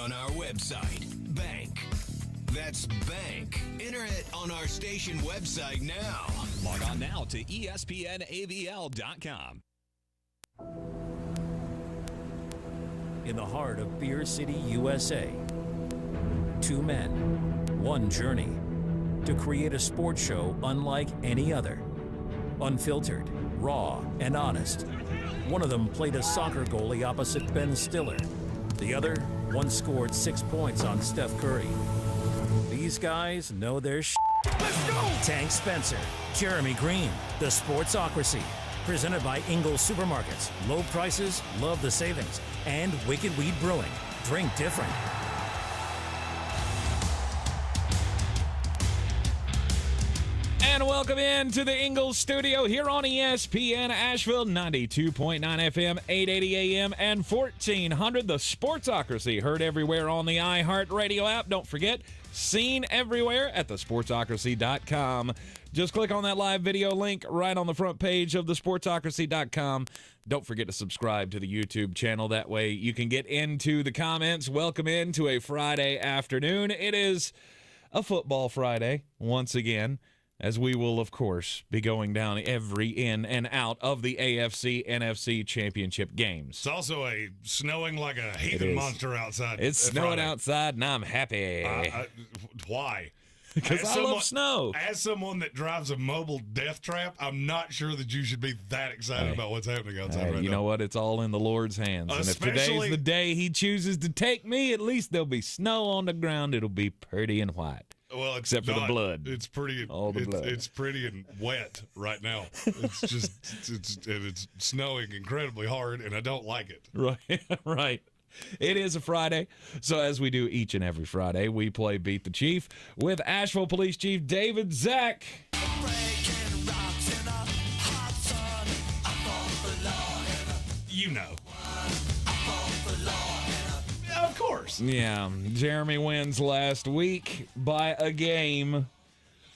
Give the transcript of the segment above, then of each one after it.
on our website. Bank. That's bank. Enter it on our station website now. Log on now to ESPNAVL.com. In the heart of Beer City, USA, two men, one journey to create a sports show unlike any other. Unfiltered, raw, and honest. One of them played a soccer goalie opposite Ben Stiller. The other once scored 6 points on Steph Curry. These guys know their shit. Let's go! Tank Spencer, Jeremy Greene, The Sportsocracy. Presented by Ingles Supermarkets. Low prices, love the savings. And Wicked Weed Brewing. Drink different. And welcome in to the Ingles studio here on ESPN Asheville, 92.9 FM, 880 AM, and 1400. The Sportsocracy, heard everywhere on the iHeartRadio app. Don't forget, seen everywhere at thesportsocracy.com. Just click on that live video link right on the front page of thesportsocracy.com. Don't forget to subscribe to the YouTube channel. That way you can get into the comments. Welcome into a Friday afternoon. It is a football Friday once again, as we will, of course, be going down every in and out of the AFC NFC Championship games. It's also a snowing like a heathen monster outside. It's snowing outside, and I'm happy. Why? Because I love snow. As someone that drives a mobile death trap, I'm not sure that you should be that excited about what's happening outside right now. You know what? It's all in the Lord's hands. And if today's the day he chooses to take me, at least there'll be snow on the ground. It'll be pretty and white. Well, except for the blood. It's pretty. All the blood. It's pretty and wet right now. It's just it's snowing incredibly hard, and I don't like it. Right, right. It is a Friday, so as we do each and every Friday, we play Beat the Chief with Asheville Police Chief David Zach. You know. Of course. Yeah, Jeremy wins last week by a game.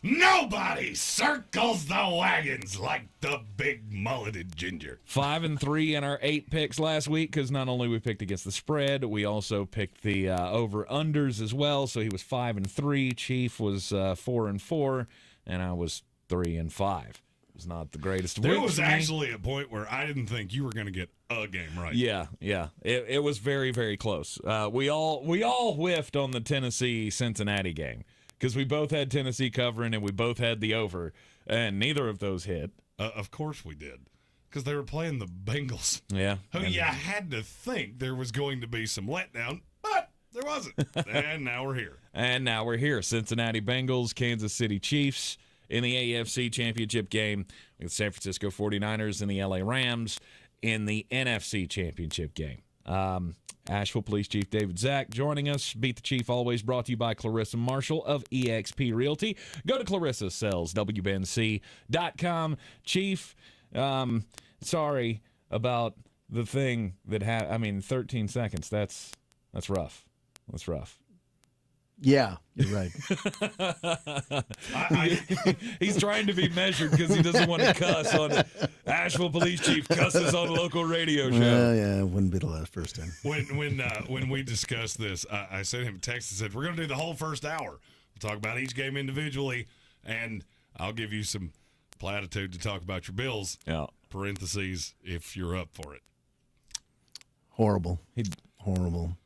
Nobody circles the wagons like the big mulleted ginger. 5-3 in our 8 picks last week, because not only we picked against the spread, we also picked the over-unders as well. So he was 5-3, Chief was 4-4, and I was 3-5. It was not the greatest. There was actually a point where I didn't think you were going to get a game right. Yeah. It was very, very close. We all whiffed on the Tennessee-Cincinnati game, because we both had Tennessee covering and we both had the over, and neither of those hit. Of course we did, because they were playing the Bengals. Yeah. Who you had to think there was going to be some letdown, but there wasn't. And now we're here. Cincinnati Bengals, Kansas City Chiefs in the AFC Championship game with San Francisco 49ers and the LA Rams in the NFC Championship game. Asheville Police Chief David Zach joining us. Beat the Chief, always brought to you by Clarissa Marshall of eXp Realty. Go to ClarissaSellsWBNC.com. Chief, sorry about the thing that 13 seconds. That's rough. That's rough. Yeah, you're right. He's trying to be measured because he doesn't want to cuss on Asheville Police Chief cusses on a local radio show. Yeah, it wouldn't be the first time. When we discussed this, I sent him a text and said, we're going to do the whole first hour. We'll talk about each game individually, and I'll give you some platitude to talk about your Bills. Yeah. Parentheses, if you're up for it. Horrible. Horrible.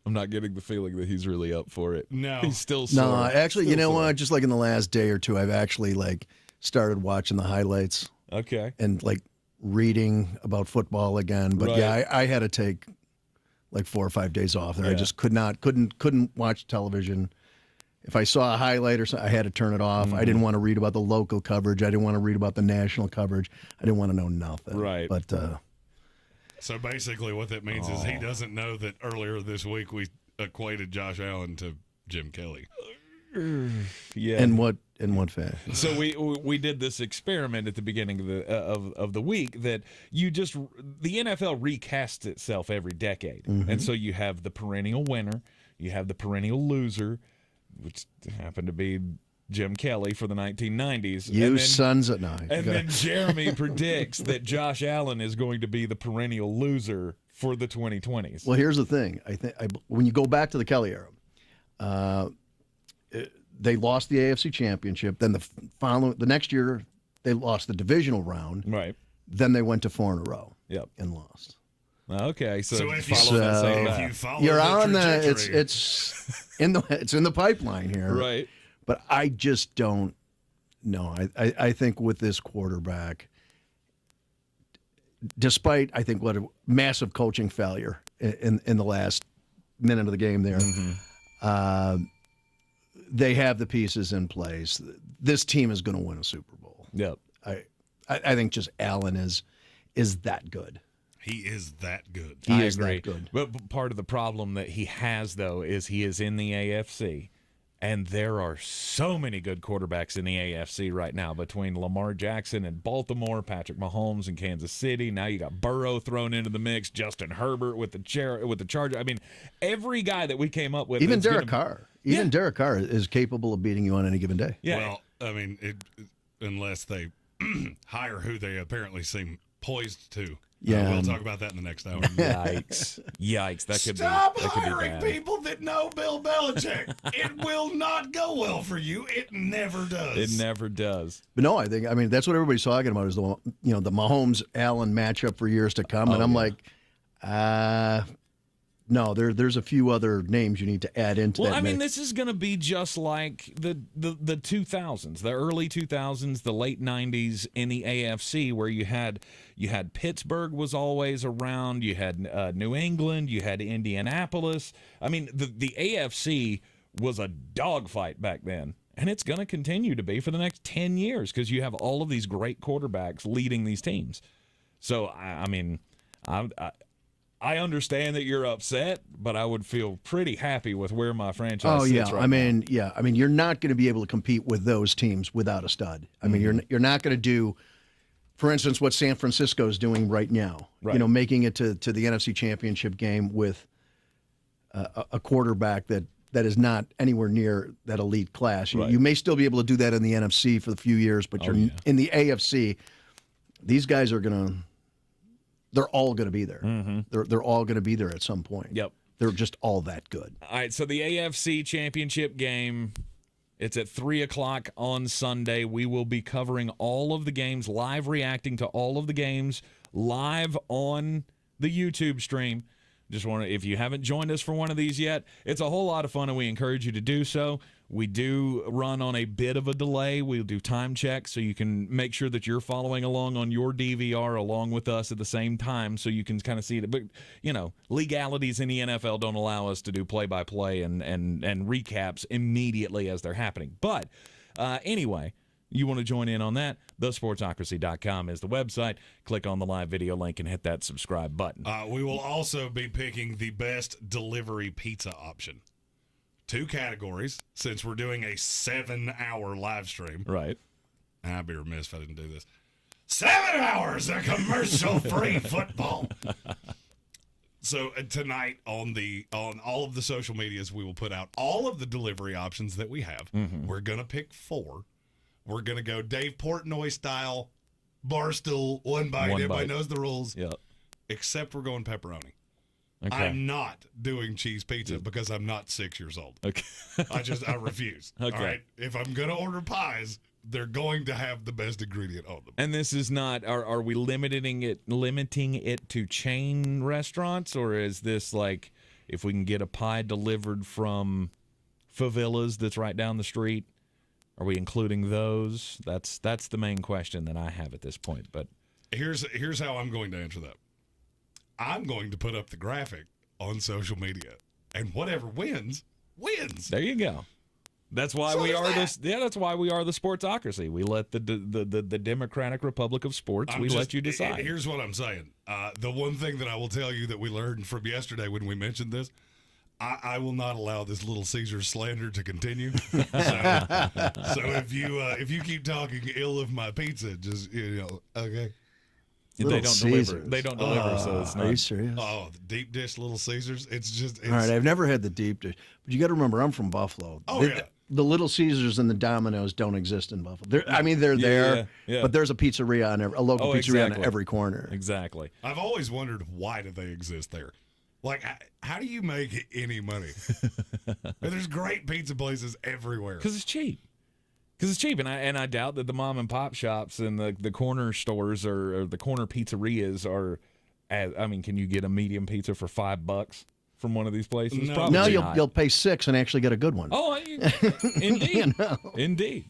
I'm not getting the feeling that he's really up for it. No. He's still sore. No, actually, still you know sore. what? Just like in the last day or two, I've actually started watching the highlights. Okay. And reading about football again. But right. yeah, I had to take 4 or 5 days off there. Yeah. I just couldn't watch television. If I saw a highlight or something, I had to turn it off. I didn't want to read about the local coverage. I didn't want to read about the national coverage. I didn't want to know nothing. Right. But so basically what that means is he doesn't know that earlier this week we equated Josh Allen to Jim Kelly. Yeah. In what fashion? So we did this experiment at the beginning of the week that the NFL recasts itself every decade. Mm-hmm. And so you have the perennial winner, you have the perennial loser, which happened to be Jim Kelly for the 1990s. You sons at nine. And then Jeremy predicts that Josh Allen is going to be the perennial loser for the 2020s. Well, here's the thing. When you go back to the Kelly era, they lost the AFC Championship. Then the next year, they lost the divisional round. Right. Then they went to 4 in a row. Yep. And lost. Okay, so if follow that same if path. you follow You're the on trajectory, it's in the pipeline here. Right. But I just don't know. I think with this quarterback, despite I think what a massive coaching failure in the last minute of the game there, they have the pieces in place. This team is going to win a Super Bowl. Yep. I think just Allen is that good. he is that good. He I is agree. that good. But part of the problem that he has, though, is he is in the AFC. And there are so many good quarterbacks in the AFC right now between Lamar Jackson and Baltimore, Patrick Mahomes and Kansas City. Now you got Burrow thrown into the mix, Justin Herbert with the Chargers. I mean, every guy that we came up with. Even Derek Carr. Even Derek Carr is capable of beating you on any given day. Yeah. Well, I mean, unless they hire who they apparently seem poised to. Yeah, we'll talk about that in the next hour. Yikes. That could Stop be that could be hiring bad. people that know Bill Belichick. It will not go well for you. It never does. It never does. But no, I mean that's what everybody's talking about is the Mahomes Allen matchup for years to come, and I'm like, no, there's a few other names you need to add into that. Well, I mean, mix. this is going to be just like the 2000s, the early 2000s, the late 90s in the AFC, where you had Pittsburgh was always around, you had New England, you had Indianapolis. I mean, the AFC was a dogfight back then, and it's going to continue to be for the next 10 years because you have all of these great quarterbacks leading these teams. So, I mean, I understand that you're upset, but I would feel pretty happy with where my franchise sits right now. I mean, you're not going to be able to compete with those teams without a stud. I mean, you're not going to do, for instance, what San Francisco is doing right now. Right. Making it to the NFC Championship game with a quarterback that is not anywhere near that elite class. Right. You may still be able to do that in the NFC for a few years, but in the AFC, these guys are going to. They're all going to be there. Mm-hmm. They're all going to be there at some point. Yep. They're just all that good. All right, so the AFC Championship game, it's at 3 o'clock on Sunday. We will be covering all of the games, live reacting to all of the games, live on the YouTube stream. Just want to, if you haven't joined us for one of these yet, it's a whole lot of fun, and we encourage you to do so. We do run on a bit of a delay. We'll do time checks so you can make sure that you're following along on your DVR along with us at the same time so you can kind of see it. But, legalities in the NFL don't allow us to do play-by-play and recaps immediately as they're happening. But anyway, you want to join in on that, thesportsocracy.com is the website. Click on the live video link and hit that subscribe button. We will also be picking the best delivery pizza option. 2 categories, since we're doing a 7-hour live stream. Right. I'd be remiss if I didn't do this. 7 hours of commercial-free football. So tonight on all of the social medias, we will put out all of the delivery options that we have. Mm-hmm. We're going to pick 4. We're going to go Dave Portnoy style, barstool, one bite. Everybody knows the rules. Yep. Except we're going pepperoni. Okay. I'm not doing cheese pizza because I'm not 6 years old. Okay. I refuse. Okay. All right. If I'm going to order pies, they're going to have the best ingredient on them. And this is not, are we limiting it to chain restaurants, or is this like if we can get a pie delivered from Favelas that's right down the street, are we including those? That's the main question that I have at this point. But here's how I'm going to answer that. I'm going to put up the graphic on social media, and whatever wins. There you go. That's why That's why we are the Sportsocracy. We let the Democratic Republic of Sports. Let you decide. Here's what I'm saying. The one thing that I will tell you that we learned from yesterday when we mentioned this, I will not allow this Little Caesar slander to continue. So if you keep talking ill of my pizza, just okay. They don't deliver. They don't deliver, so it's not. Are you serious? Oh, the deep dish Little Caesars. It's all right. I've never had the deep dish, but you got to remember, I'm from Buffalo. Yeah. The Little Caesars and the Domino's don't exist in Buffalo. They're there, but there's a pizzeria a local pizzeria on every corner. Exactly. I've always wondered, why do they exist there? Like, how do you make any money? There's great pizza places everywhere. Because it's cheap. And I doubt that the mom and pop shops and the corner stores or the corner pizzerias are. Can you get a medium pizza for $5 from one of these places? No, you'll pay $6 and actually get a good one. Oh, indeed, indeed.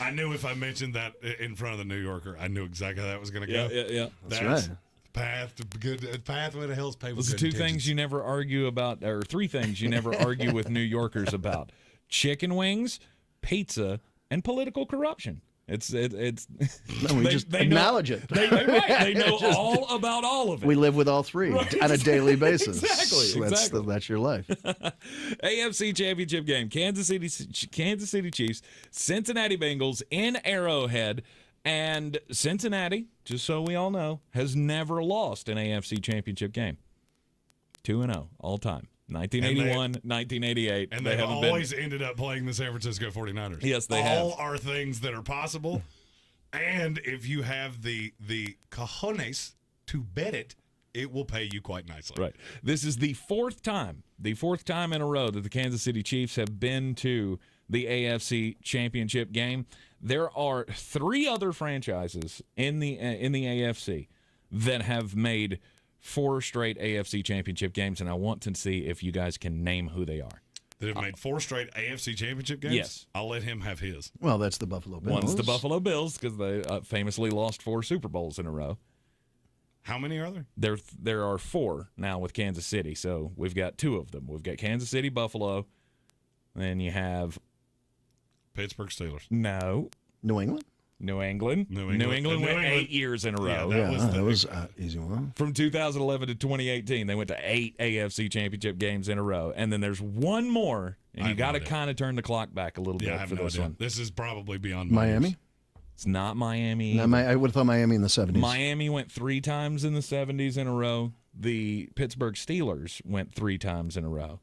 I knew if I mentioned that in front of the New Yorker, I knew exactly how that was going to go. Yeah. That's right. Pathway to hell's paved with Those are good two things you never argue about, or three things you never argue with New Yorkers about: chicken wings, pizza, and political corruption. It's No, we just acknowledge it. They know all about all of it. We live with all three on a daily basis. Exactly. That's your life. AFC Championship game: Kansas City Chiefs, Cincinnati Bengals in Arrowhead. And Cincinnati, just so we all know, has never lost an AFC Championship game. 2-0 all time. 1981, 1988. And they've always ended up playing the San Francisco 49ers. Yes, they have. All are things that are possible. And if you have the cojones to bet it, it will pay you quite nicely. Right. This is the fourth time in a row that the Kansas City Chiefs have been to the AFC Championship game. There are three other franchises in the AFC that have made 4 straight AFC Championship games, and I want to see if you guys can name who they are. That have made 4 straight AFC Championship games? Yes. I'll let him have his. Well, that's the Buffalo Bills. One's the Buffalo Bills because they famously lost 4 Super Bowls in a row. How many are there? There are 4 now with Kansas City, so we've got 2 of them. We've got Kansas City, Buffalo, then you have Pittsburgh Steelers. No. New England? New England went 8 years in a row. That was an easy one. From 2011 to 2018, they went to 8 AFC Championship games in a row. And then there's one more, and you got to kind of turn the clock back a little bit for this one. This is probably beyond Miami? It's not Miami. No, I would have thought Miami in the 70s. Miami went 3 times in the 70s in a row. The Pittsburgh Steelers went 3 times in a row.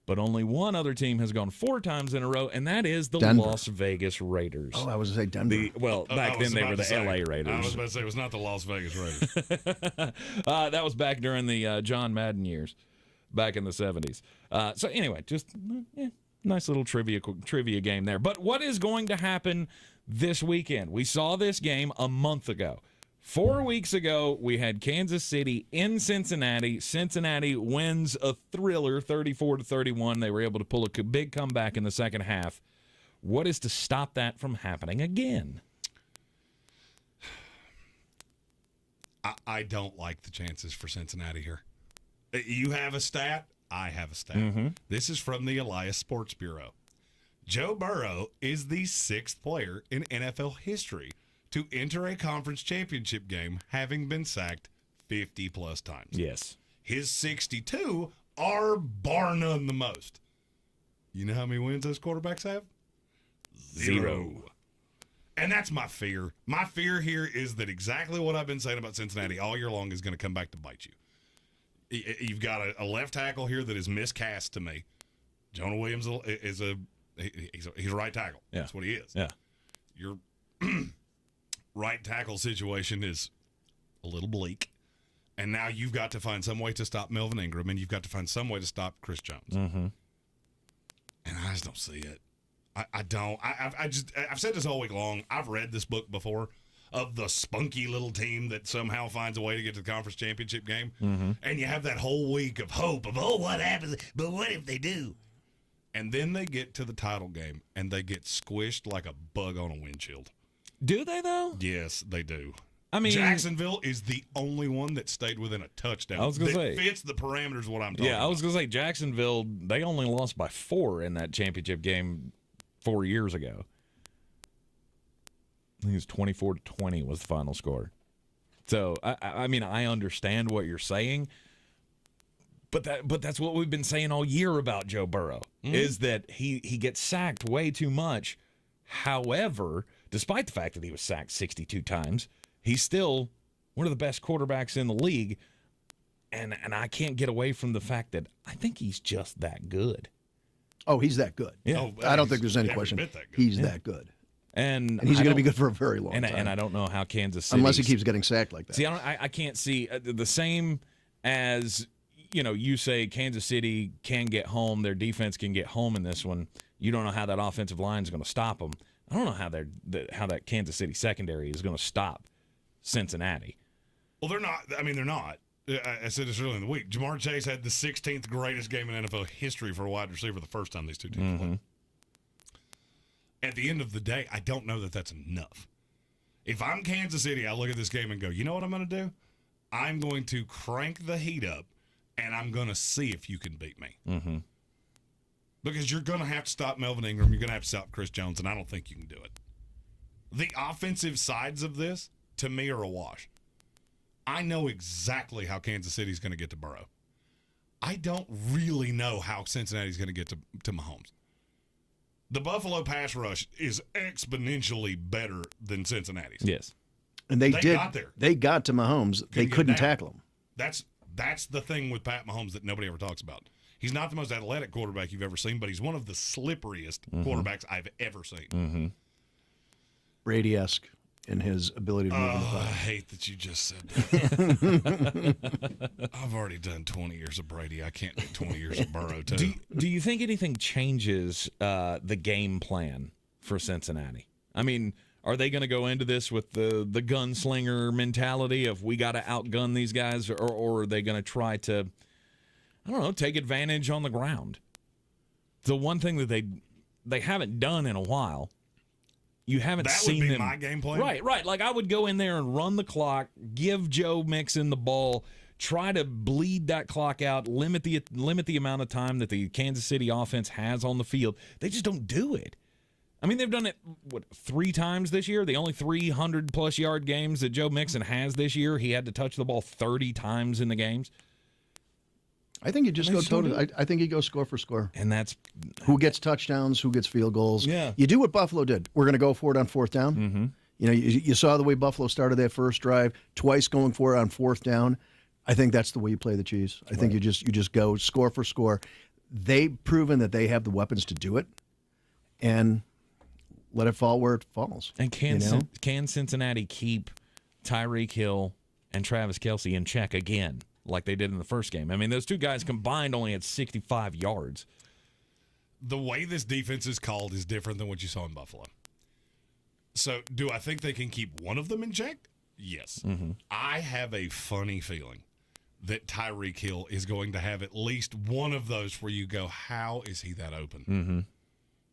But only one other team has gone 4 times in a row, and that is the Denver. Las Vegas Raiders. Oh, I was going to say Denver. Back then they were the LA Raiders. I was about to say it was not the Las Vegas Raiders. That was back during the John Madden years, back in the 70s. So anyway, just nice little trivia game there. But what is going to happen this weekend? We saw this game a month ago. 4 weeks ago, we had Kansas City in Cincinnati. Cincinnati wins a thriller, 34-31. They were able to pull a big comeback in the second half. What is to stop that from happening again? I don't like the chances for Cincinnati here. You have a stat. I have a stat. Mm-hmm. This is from the Elias Sports Bureau. Joe Burrow is the 6th player in NFL history to enter a conference championship game having been sacked 50-plus times. Yes. His 62 are bar none the most. You know how many wins those quarterbacks have? 0. And that's my fear. My fear here is that exactly what I've been saying about Cincinnati all year long is going to come back to bite you. You've got a left tackle here that is miscast to me. Jonah Williams is he's a right tackle. Yeah. That's what he is. Yeah. Your right tackle situation is a little bleak. And now you've got to find some way to stop Melvin Ingram, and you've got to find some way to stop Chris Jones. Mm-hmm. And I just don't see it. I don't. I've said this all week long. I've read this book before of the spunky little team that somehow finds a way to get to the conference championship game. Mm-hmm. And you have that whole week of hope of, what happens? But what if they do? And then they get to the title game, and they get squished like a bug on a windshield. Do they, though? Yes, they do. I mean, Jacksonville is the only one that stayed within a touchdown. I was going to say. Fits the parameters of what I'm talking about. Yeah, I was going to say Jacksonville, they only lost by 4 in that championship game 4 years ago. I think it was 24-20 was the final score. So, I mean, I understand what you're saying, but that's what we've been saying all year about Joe Burrow, is that he gets sacked way too much. However, despite the fact that he was sacked 62 times, he's still one of the best quarterbacks in the league. And I can't get away from the fact that I think he's just that good. Oh, he's that good. Yeah. Oh, I don't think there's any question. He's that good. And he's going to be good for a very long time. And I don't know how Kansas City... Unless he keeps getting sacked like that. See, I can't see the same as, you say Kansas City can get home, their defense can get home in this one. You don't know how that offensive line is going to stop them. I don't know how that Kansas City secondary is going to stop Cincinnati. Well, they're not. I mean, they're not. I said this earlier in the week. Jamar Chase had the 16th greatest game in NFL history for a wide receiver the first time these two teams played. At the end of the day, I don't know that that's enough. If I'm Kansas City, I look at this game and go, you know what I'm going to do? I'm going to crank the heat up, and I'm going to see if you can beat me. Because you're going to have to stop Melvin Ingram. You're going to have to stop Chris Jones, and I don't think you can do it. The offensive sides of this, to me, are a wash. I know exactly how Kansas City is going to get to Burrow. I don't really know how Cincinnati is going to get to Mahomes. The Buffalo pass rush is exponentially better than Cincinnati's. Yes. And they did. Got there. They got to Mahomes. They couldn't tackle him. That's the thing with Pat Mahomes that nobody ever talks about. He's not the most athletic quarterback you've ever seen, but he's one of the slipperiest quarterbacks I've ever seen. Brady-esque in his ability to move in the pocket. I hate that you just said that. I've already done 20 years of Brady. I can't do 20 years of Burrow, too. Do you think anything changes the game plan for Cincinnati? I mean, are they going to go into this with the gunslinger mentality of we got to outgun these guys, or are they going to try to, I don't know, take advantage on the ground? The one thing that they haven't done in a while. You haven't seen them. That would be my game plan. Right. Like, I would go in there and run the clock, give Joe Mixon the ball, try to bleed that clock out, limit the amount of time that the Kansas City offense has on the field. They just don't do it. I mean, they've done it, 3 times this year? The only 300-plus yard games that Joe Mixon has this year, he had to touch the ball 30 times in the games. I think you just go total. I think you go score for score. And that's who gets touchdowns, who gets field goals. Yeah. You do what Buffalo did. We're going to go for it on 4th down. You saw the way Buffalo started that first drive, twice going for it on 4th down. I think that's the way you play the Chiefs. I think you just go score for score. They've proven that they have the weapons to do it, and let it fall where it falls. And can Cincinnati keep Tyreek Hill and Travis Kelce in check again, like they did in the first game? I mean, those two guys combined only had 65 yards. The way this defense is called is different than what you saw in Buffalo. So, do I think they can keep one of them in check? Yes. I have a funny feeling that Tyreek Hill is going to have at least one of those where you go, how is he that open?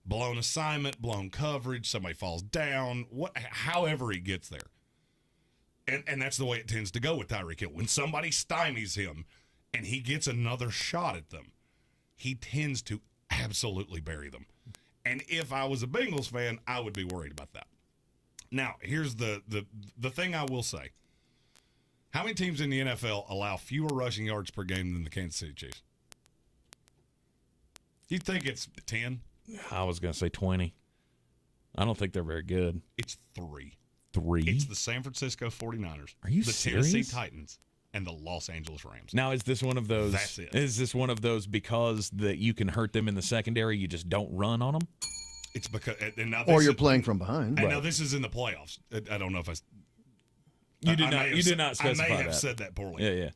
Blown assignment, blown coverage, somebody falls down, however he gets there. And that's the way it tends to go with Tyreek Hill. When somebody stymies him and he gets another shot at them, he tends to absolutely bury them. And if I was a Bengals fan, I would be worried about that. Now, here's the thing I will say. How many teams in the NFL allow fewer rushing yards per game than the Kansas City Chiefs? You think it's 10? I was going to say 20. I don't think they're very good. It's 3. 3? It's the San Francisco 49ers, Are you the serious? Tennessee Titans, and the Los Angeles Rams. Now, is this one of those? That's it. Is this one of those because that you can hurt them in the secondary, you just don't run on them? It's because, and now Or you're playing from behind. And now this is in the playoffs. I don't know if You did not specify I may have that. said that poorly. Yeah.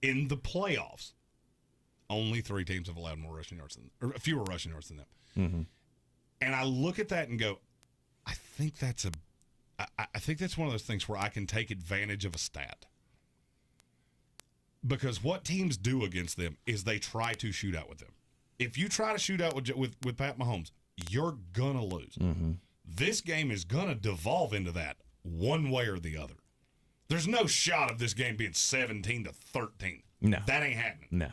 In the playoffs, only 3 teams have allowed more rushing yards or fewer rushing yards than them. And I look at that and go, I think that's one of those things where I can take advantage of a stat. Because what teams do against them is they try to shoot out with them. If you try to shoot out with Pat Mahomes, you're going to lose. This game is going to devolve into that one way or the other. There's no shot of this game being 17-13. No. That ain't happening. No.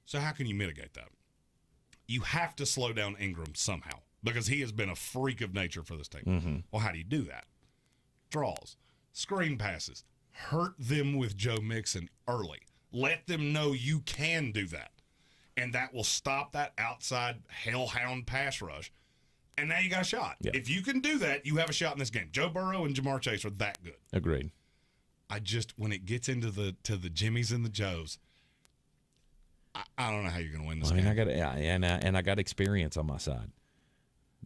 So how can you mitigate that? You have to slow down Ingram somehow because he has been a freak of nature for this team. Well, how do you do that? Draws, screen passes, hurt them with Joe Mixon early. Let them know you can do that. And that will stop that outside hellhound pass rush. And now you got a shot. Yeah. If you can do that, you have a shot in this game. Joe Burrow and Jamar Chase are that good. Agreed. when it gets into the Jimmies and the Joes, I don't know how you're going to win this game. I got experience on my side.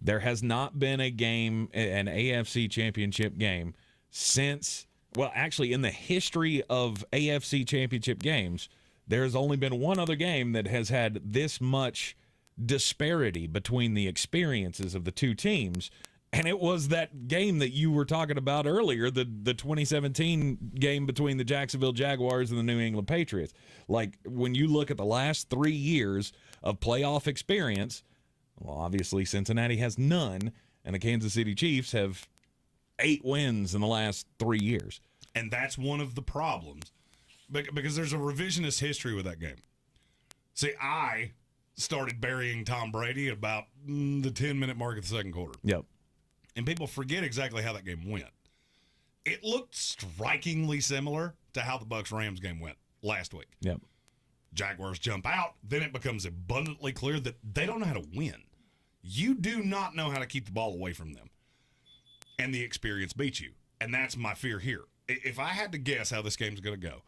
There has not been a game, an AFC Championship game, since, well, actually, in the history of AFC Championship games, there's only been one other game that has had this much disparity between the experiences of the two teams, and it was that game that you were talking about earlier, the 2017 game between the Jacksonville Jaguars and the New England Patriots. Like, when you look at the last 3 years of playoff experience, well, obviously Cincinnati has none, and the Kansas City Chiefs have 8 wins in the last 3 years. And that's one of the problems, because there's a revisionist history with that game. See, I started burying Tom Brady at about the 10-minute mark of the second quarter. Yep. And people forget exactly how that game went. It looked strikingly similar to how the Bucs-Rams game went last week. Yep. Jaguars jump out, then it becomes abundantly clear that they don't know how to win. You do not know how to keep the ball away from them. And the experience beats you. And that's my fear here. If I had to guess how this game's going to go,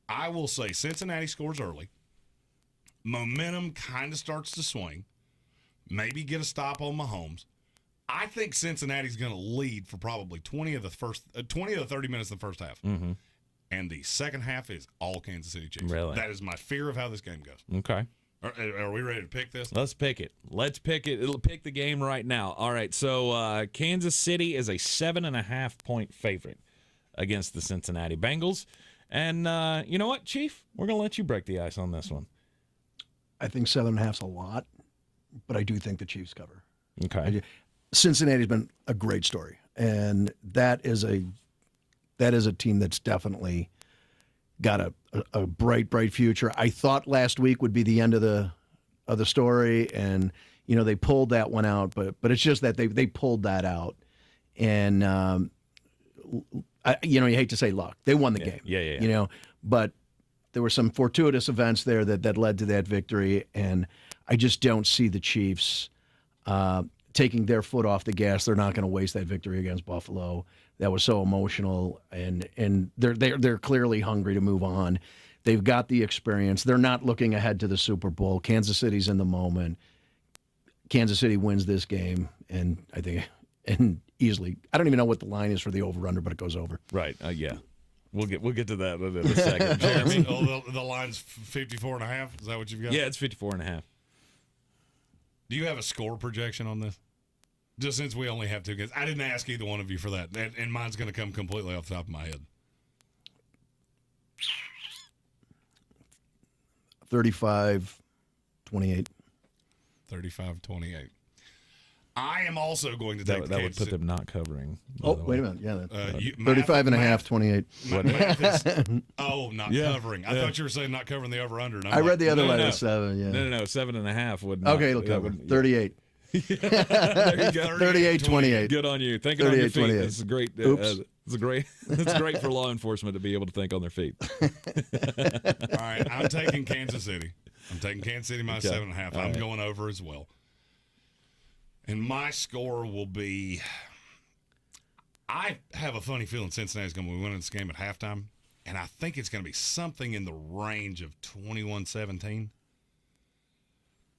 I will say Cincinnati scores early. Momentum kind of starts to swing. Maybe get a stop on Mahomes. I think Cincinnati's going to lead for probably 20 of the 30 minutes of the first half. Mm-hmm. And the second half is all Kansas City Chiefs. Really? That is my fear of how this game goes. Okay. Are we ready to pick this? Let's pick it. It'll pick the game right now. All right, so Kansas City is a 7.5-point favorite against the Cincinnati Bengals. And you know what, Chief? We're going to let you break the ice on this one. I think 7.5's a lot, but I do think the Chiefs cover. Okay. Cincinnati's been a great story, and that is a team that's definitely got a bright future. I thought last week would be the end of the story, and they pulled that one out, but it's just that they pulled that out, and you hate to say luck. They won the game. Yeah. But there were some fortuitous events there that led to that victory, and I just don't see the Chiefs taking their foot off the gas. They're not going to waste that victory against Buffalo. That was so emotional, and they're clearly hungry to move on. They've got the experience. They're not looking ahead to the Super Bowl. Kansas City's in the moment. Kansas City wins this game, and I think easily. I don't even know what the line is for the over/under, but it goes over. Right. Yeah. We'll get to that in a second. Jeremy? The line's 54.5. Is that what you've got? Yeah, it's 54.5. Do you have a score projection on this? Just since we only have 2 games. I didn't ask either one of you for that, and mine's going to come completely off the top of my head. 35-28. 35-28. I am also going to take that would put them not covering. Wait a minute. Yeah, 35.5, 28. Not covering. I thought you were saying not covering the over/under. I read the other letter, 7. Yeah. No. 7.5 would. Okay, it'll cover. 38. There you go. 38-28. Good on you. Thinking on your feet. 38-28. This is great. It's great for law enforcement to be able to think on their feet. All right, I'm taking Kansas City. I'm taking Kansas City minus 7.5. I'm going over as well. And my score will be, I have a funny feeling Cincinnati's going to be winning this game at halftime, and I think it's going to be something in the range of 21-17.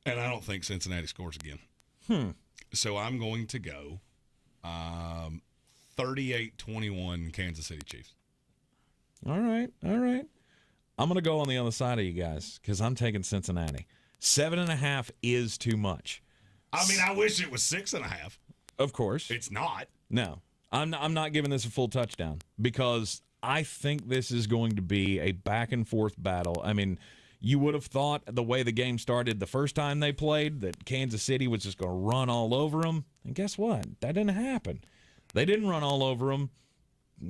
And I don't think Cincinnati scores again. So I'm going to go 38-21 Kansas City Chiefs. All right. I'm going to go on the other side of you guys because I'm taking Cincinnati. 7.5 is too much. I mean, I wish it was 6.5. Of course. It's not. No. I'm not giving this a full touchdown because I think this is going to be a back-and-forth battle. I mean, you would have thought the way the game started the first time they played that Kansas City was just going to run all over them. And guess what? That didn't happen. They didn't run all over them.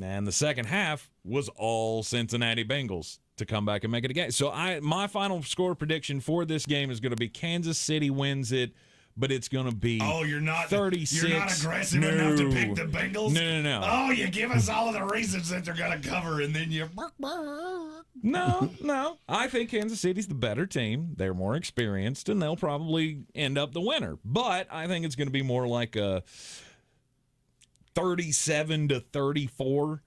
And the second half was all Cincinnati Bengals to come back and make it a game. So my final score prediction for this game is going to be Kansas City wins it, but it's going to be 36. You're not aggressive enough to pick the Bengals? No. Oh, you give us all of the reasons that they're going to cover, and then you... No. I think Kansas City's the better team. They're more experienced, and they'll probably end up the winner. But I think it's going to be more like a 37-34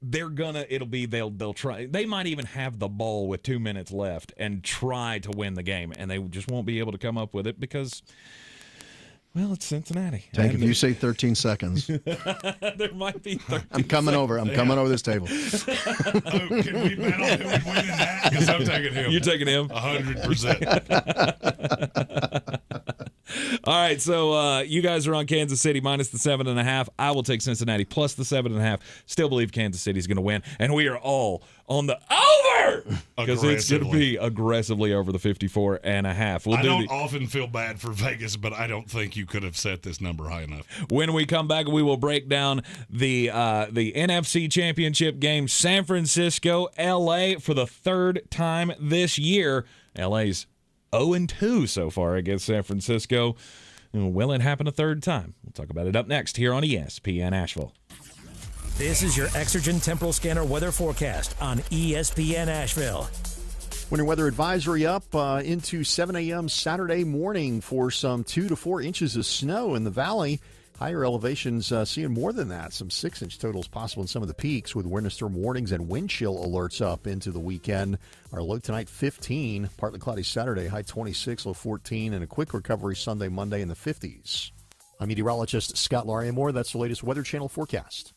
they'll try. They might even have the ball with 2 minutes left and try to win the game, and they just won't be able to come up with it because, well, it's Cincinnati. Tank, if you say 13 seconds, there might be 13 I'm coming over. I'm coming over this table. Can we bet on who would win in that? Because I'm taking him. You're taking him? 100%. All right, so you guys are on Kansas City minus the 7.5. I will take Cincinnati plus the 7.5. Still believe Kansas City's going to win, and we are all on the over because it's going to be aggressively over the 54.5. I don't often feel bad for Vegas, but I don't think you could have set this number high enough. When we come back, we will break down the NFC Championship game, San Francisco, L.A. for the third time this year. L.A.'s 0-2 so far against San Francisco. Will it happen a third time? We'll talk about it up next here on ESPN Asheville. This is your Exergen Temporal Scanner weather forecast on ESPN Asheville. Winter weather advisory up into 7 a.m. Saturday morning for some 2 to 4 inches of snow in the valley. Higher elevations seeing more than that. Some 6-inch totals possible in some of the peaks with winter storm warnings and wind chill alerts up into the weekend. Our low tonight, 15. Partly cloudy Saturday, high 26, low 14. And a quick recovery Sunday, Monday in the 50s. I'm meteorologist Scott Lauriamore. That's the latest Weather Channel forecast.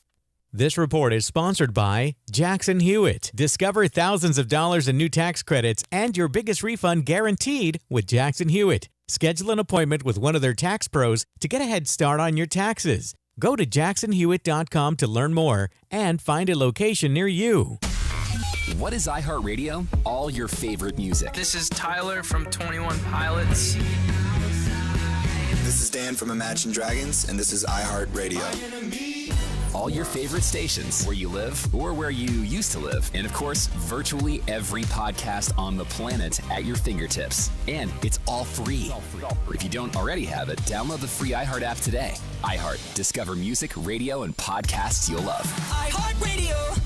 This report is sponsored by Jackson Hewitt. Discover thousands of dollars in new tax credits and your biggest refund guaranteed with Jackson Hewitt. Schedule an appointment with one of their tax pros to get a head start on your taxes. Go to jacksonhewitt.com to learn more and find a location near you. What is iHeartRadio? All your favorite music. This is Tyler from 21 Pilots. This is Dan from Imagine Dragons, and this is iHeartRadio. All your favorite stations, where you live or where you used to live. And of course, virtually every podcast on the planet at your fingertips. And it's all free. If you don't already have it, download the free iHeart app today. iHeart. Discover music, radio, and podcasts you'll love. iHeartRadio.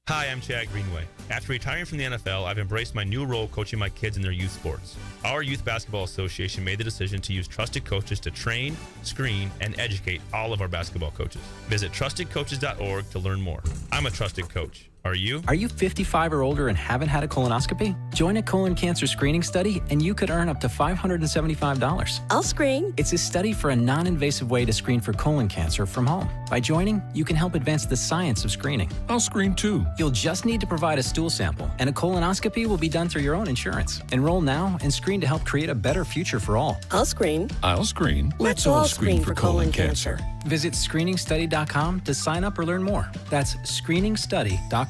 Hi, I'm Chad Greenway. After retiring from the NFL, I've embraced my new role coaching my kids in their youth sports. Our Youth Basketball Association made the decision to use trusted coaches to train, screen, and educate all of our basketball coaches. Visit trustedcoaches.org to learn more. I'm a trusted coach. Are you? Are you 55 or older and haven't had a colonoscopy? Join a colon cancer screening study and you could earn up to $575. I'll screen. It's a study for a non-invasive way to screen for colon cancer from home. By joining, you can help advance the science of screening. I'll screen too. You'll just need to provide a stool sample, and a colonoscopy will be done through your own insurance. Enroll now and screen to help create a better future for all. I'll screen. I'll screen. Let's all screen for colon cancer. Visit screeningstudy.com to sign up or learn more. That's screeningstudy.com.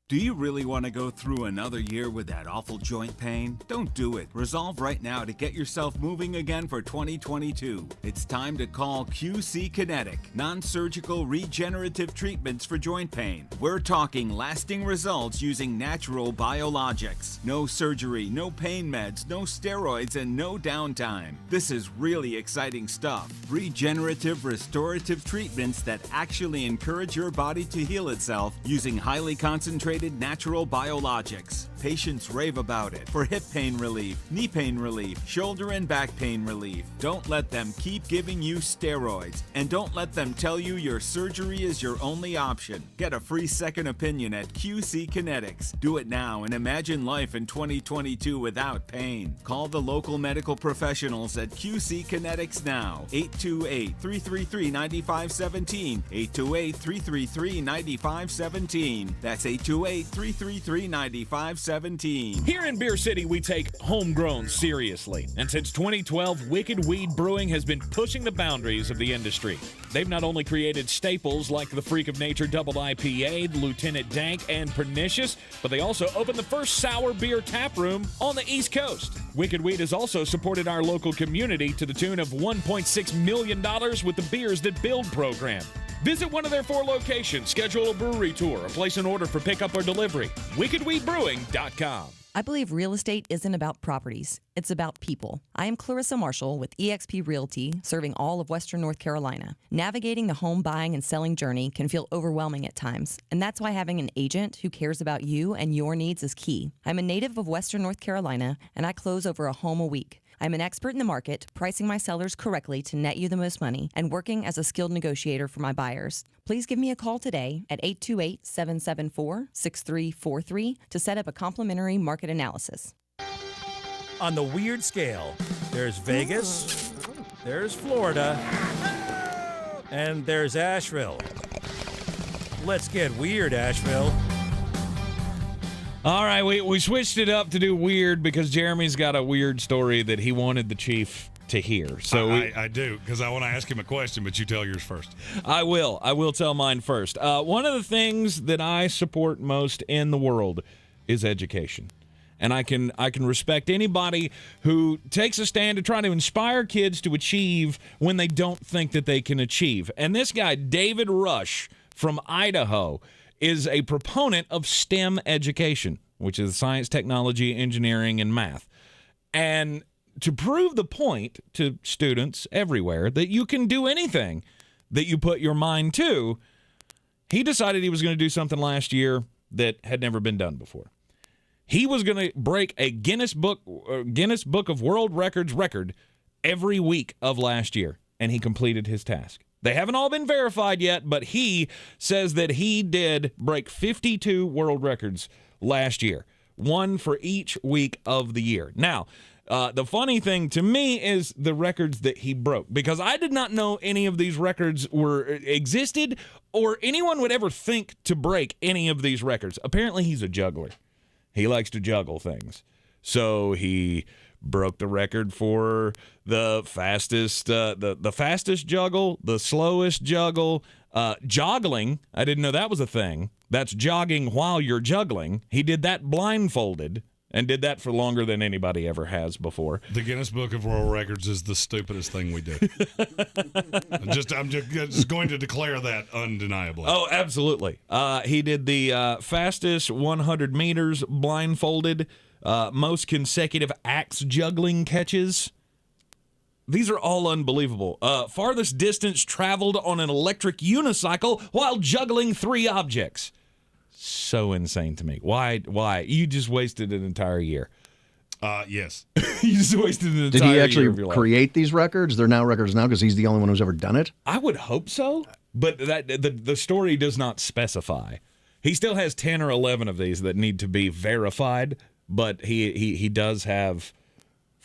Do you really want to go through another year with that awful joint pain? Don't do it. Resolve right now to get yourself moving again for 2022. It's time to call QC Kinetic, non-surgical regenerative treatments for joint pain. We're talking lasting results using natural biologics. No surgery, no pain meds, no steroids, and no downtime. This is really exciting stuff. Regenerative restorative treatments that actually encourage your body to heal itself using highly concentrated natural biologics. Patients rave about it for hip pain relief, knee pain relief, shoulder and back pain relief. Don't let them keep giving you steroids, and don't let them tell you your surgery is your only option. Get a free second opinion at QC Kinetics. Do it now and imagine life in 2022 without pain. Call the local medical professionals at QC Kinetics now. 828-333-9517. 828-333-9517. That's 828-333-9517. Here in Beer City, we take homegrown seriously. And since 2012, Wicked Weed Brewing has been pushing the boundaries of the industry. They've not only created staples like the Freak of Nature Double IPA, Lieutenant Dank, and Pernicious, but they also opened the first sour beer tap room on the East Coast. Wicked Weed has also supported our local community to the tune of $1.6 million with the Beers That Build program. Visit one of their 4 locations, schedule a brewery tour, or place an order for pickup or delivery. WickedWeedBrewing.com. I believe real estate isn't about properties. It's about people. I am Clarissa Marshall with eXp Realty, serving all of Western North Carolina. Navigating the home buying and selling journey can feel overwhelming at times, and that's why having an agent who cares about you and your needs is key. I'm a native of Western North Carolina, and I close over a home a week. I'm an expert in the market, pricing my sellers correctly to net you the most money, and working as a skilled negotiator for my buyers. Please give me a call today at 828-774-6343 to set up a complimentary market analysis. On the weird scale, there's Vegas, there's Florida, and there's Asheville. Let's get weird, Asheville. All right, we switched it up to do weird because Jeremy's got a weird story that he wanted the Chief to hear. So I do, because I want to ask him a question, but you tell yours first. I will tell mine first. One of the things that I support most in the world is education. And I can respect anybody who takes a stand to try to inspire kids to achieve when they don't think that they can achieve. And this guy, David Rush from Idaho, is a proponent of STEM education, which is science, technology, engineering, and math. And to prove the point to students everywhere that you can do anything that you put your mind to, he decided he was going to do something last year that had never been done before. He was going to break a Guinness Book of World Records record every week of last year, and he completed his task. They haven't all been verified yet, but he says that he did break 52 world records last year, one for each week of the year. Now, the funny thing to me is the records that he broke, because I did not know any of these records existed or anyone would ever think to break any of these records. Apparently, he's a juggler. He likes to juggle things. So he broke the record for the fastest fastest juggle, the slowest juggle, joggling. I didn't know that was a thing. That's jogging while you're juggling. He did that blindfolded and did that for longer than anybody ever has before. The Guinness Book of World Records is the stupidest thing we do. I'm just going to declare that undeniably. Oh, absolutely. He did the fastest 100 meters blindfolded, most consecutive axe juggling catches. These are all unbelievable. Farthest distance traveled on an electric unicycle while juggling 3 objects. So insane to me. Why? You just wasted an entire year. Yes. You just wasted an entire year. Did he of your actually life. create these records? They're now records now because he's the only one who's ever done it? I would hope so, but the story does not specify. He still has 10 or 11 of these that need to be verified, but he does have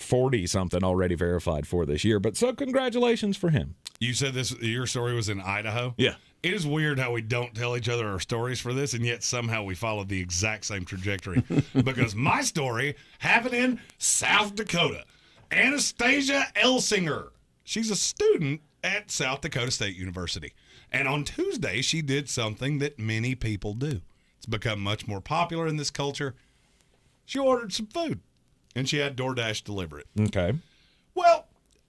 40-something already verified for this year. But so congratulations for him. You said your story was in Idaho? Yeah. It is weird how we don't tell each other our stories for this, and yet somehow we follow the exact same trajectory. Because my story happened in South Dakota. Anastasia Elsinger. She's a student at South Dakota State University. And on Tuesday, she did something that many people do. It's become much more popular in this culture. She ordered some food, and she had DoorDash deliver it. Okay. Well,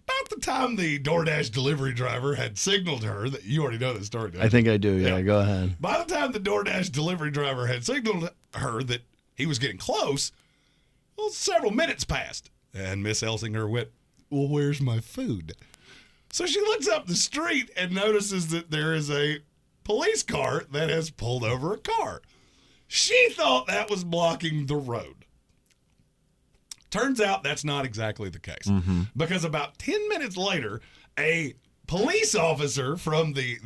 about the time the DoorDash delivery driver had signaled her that you already know the story, don't you? I think I do, yeah. Go ahead. By the time the DoorDash delivery driver had signaled her that he was getting close, well, several minutes passed. And Miss Elsinger went, well, where's my food? So she looks up the street and notices that there is a police car that has pulled over a car. She thought that was blocking the road. Turns out that's not exactly the case. Mm-hmm. Because about 10 minutes later, a police officer from the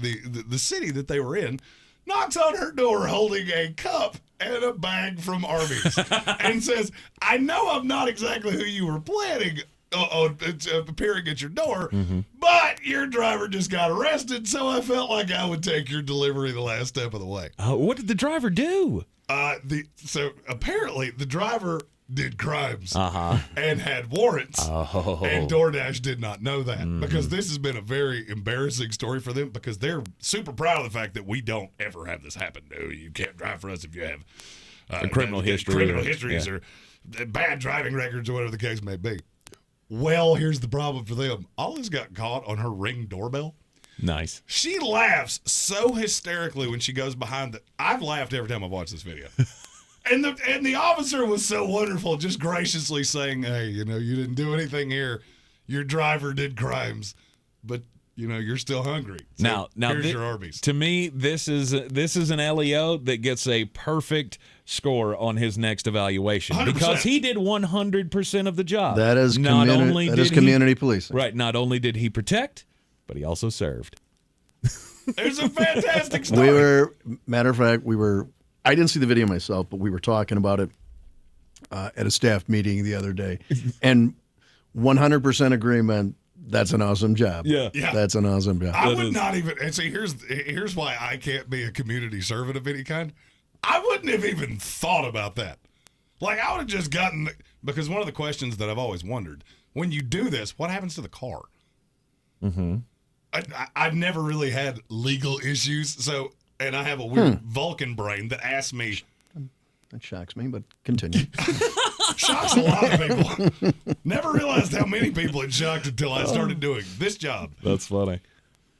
city that they were in knocks on her door holding a cup and a bag from Arby's and says, I know I'm not exactly who you were planning on appearing at your door, but your driver just got arrested, so I felt like I would take your delivery the last step of the way. What did the driver do? So apparently the driver did crimes and had warrants, and DoorDash did not know that because this has been a very embarrassing story for them because they're super proud of the fact that we don't ever have this happen. No, you can't drive for us if you have a criminal histories or bad driving records or whatever the case may be. Well, here's the problem for them. All this got caught on her Ring doorbell. Nice. She laughs so hysterically when she goes behind the... I've laughed every time I've watched this video. And the officer was so wonderful, just graciously saying, hey, you didn't do anything here. Your driver did crimes, but, you're still hungry. So Now here's your Arby's. To me, this is an LEO that gets a perfect score on his next evaluation 100%. because he did 100% of the job. That is community policing. Right. Not only did he protect, but he also served. There's a fantastic story. Matter of fact, I didn't see the video myself, but we were talking about it at a staff meeting the other day, and 100% agreement. That's an awesome job. Yeah. That's an awesome job. I would not even. And see, here's why I can't be a community servant of any kind. I wouldn't have even thought about that. Like, I would have just gotten, because one of the questions that I've always wondered, when you do this, what happens to the car? Mm-hmm. I've never really had legal issues, so, and I have a weird Vulcan brain that asks me. That shocks me, but continue. Shocks a lot of people. Never realized how many people it shocked until I started doing this job. That's funny.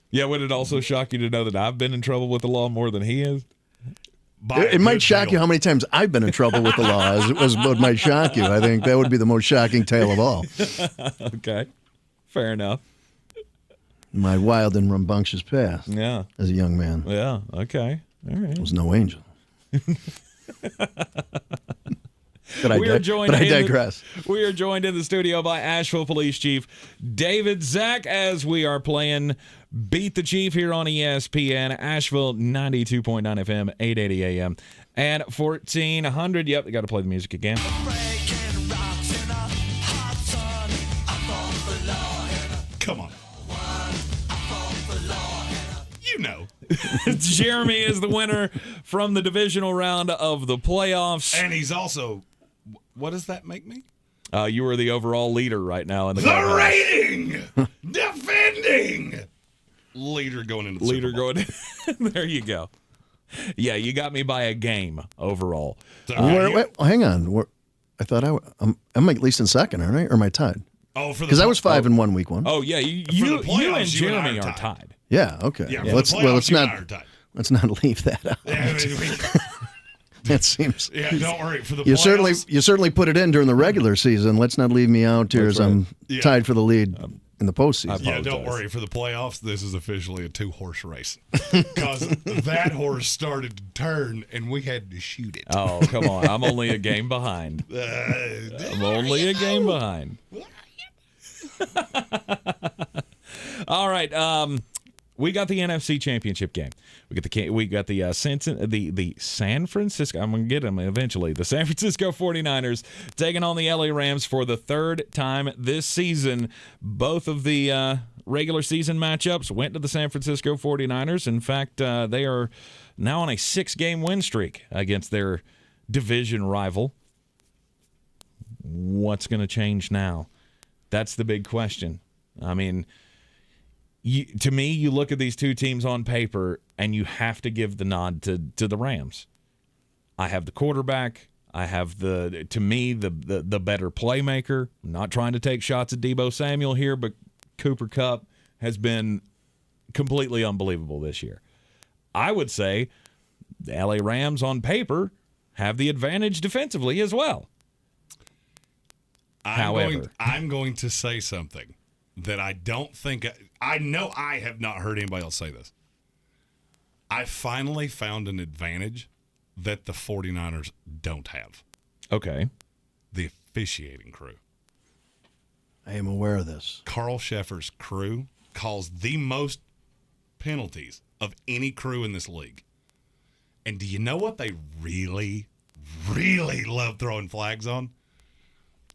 Yeah, would it also shock you to know that I've been in trouble with the law more than he is? It might shock you how many times I've been in trouble with the law. Was what might shock you. I think that would be the most shocking tale of all. Okay, fair enough. My wild and rambunctious past. Yeah, as a young man. Yeah. Okay. All right. I was no angel. But I digress. We are joined in the studio by Asheville Police Chief David Zach as we are playing Beat the Chief here on ESPN, Asheville 92.9 FM, 880 AM, and 1400. Yep, we got to play the music again. Come on. You know. Jeremy is the winner from the divisional round of the playoffs. And he's also, what does that make me? You are the overall leader right now in the rating, defending leader going into the Super Bowl. There you go. Yeah, you got me by a game overall. Wait, hang on. I thought I'm at least in second, aren't I? Or am I tied? Oh, because I was 5-1 week one. Oh yeah, you and Jeremy are tied. Yeah. Okay. Yeah, let's not leave that out. That seems. Yeah, don't worry for the you playoffs. You certainly put it in during the regular season. Let's not leave me out here as I'm tied for the lead in the postseason. Yeah, don't worry for the playoffs. This is officially a 2-horse race because that horse started to turn and we had to shoot it. Oh, come on! I'm only a game behind. I'm only a game behind. All right. We got the NFC Championship game. We got the San Francisco. I'm gonna get them eventually. The San Francisco 49ers taking on the LA Rams for the third time this season. Both of the regular season matchups went to the San Francisco 49ers. In fact, they are now on a 6-game win streak against their division rival. What's going to change now? That's the big question. I mean, to me, you look at these two teams on paper, and you have to give the nod to the Rams. I have the quarterback. I have the better playmaker. I'm not trying to take shots at Deebo Samuel here, but Cooper Kupp has been completely unbelievable this year. I would say the LA Rams on paper have the advantage defensively as well. I'm going to say something that I don't think I know. I have not heard anybody else say this. I finally found an advantage that the 49ers don't have. Okay. The officiating crew. I am aware of this. Carl Sheffer's crew calls the most penalties of any crew in this league. And do you know what they really, really love throwing flags on?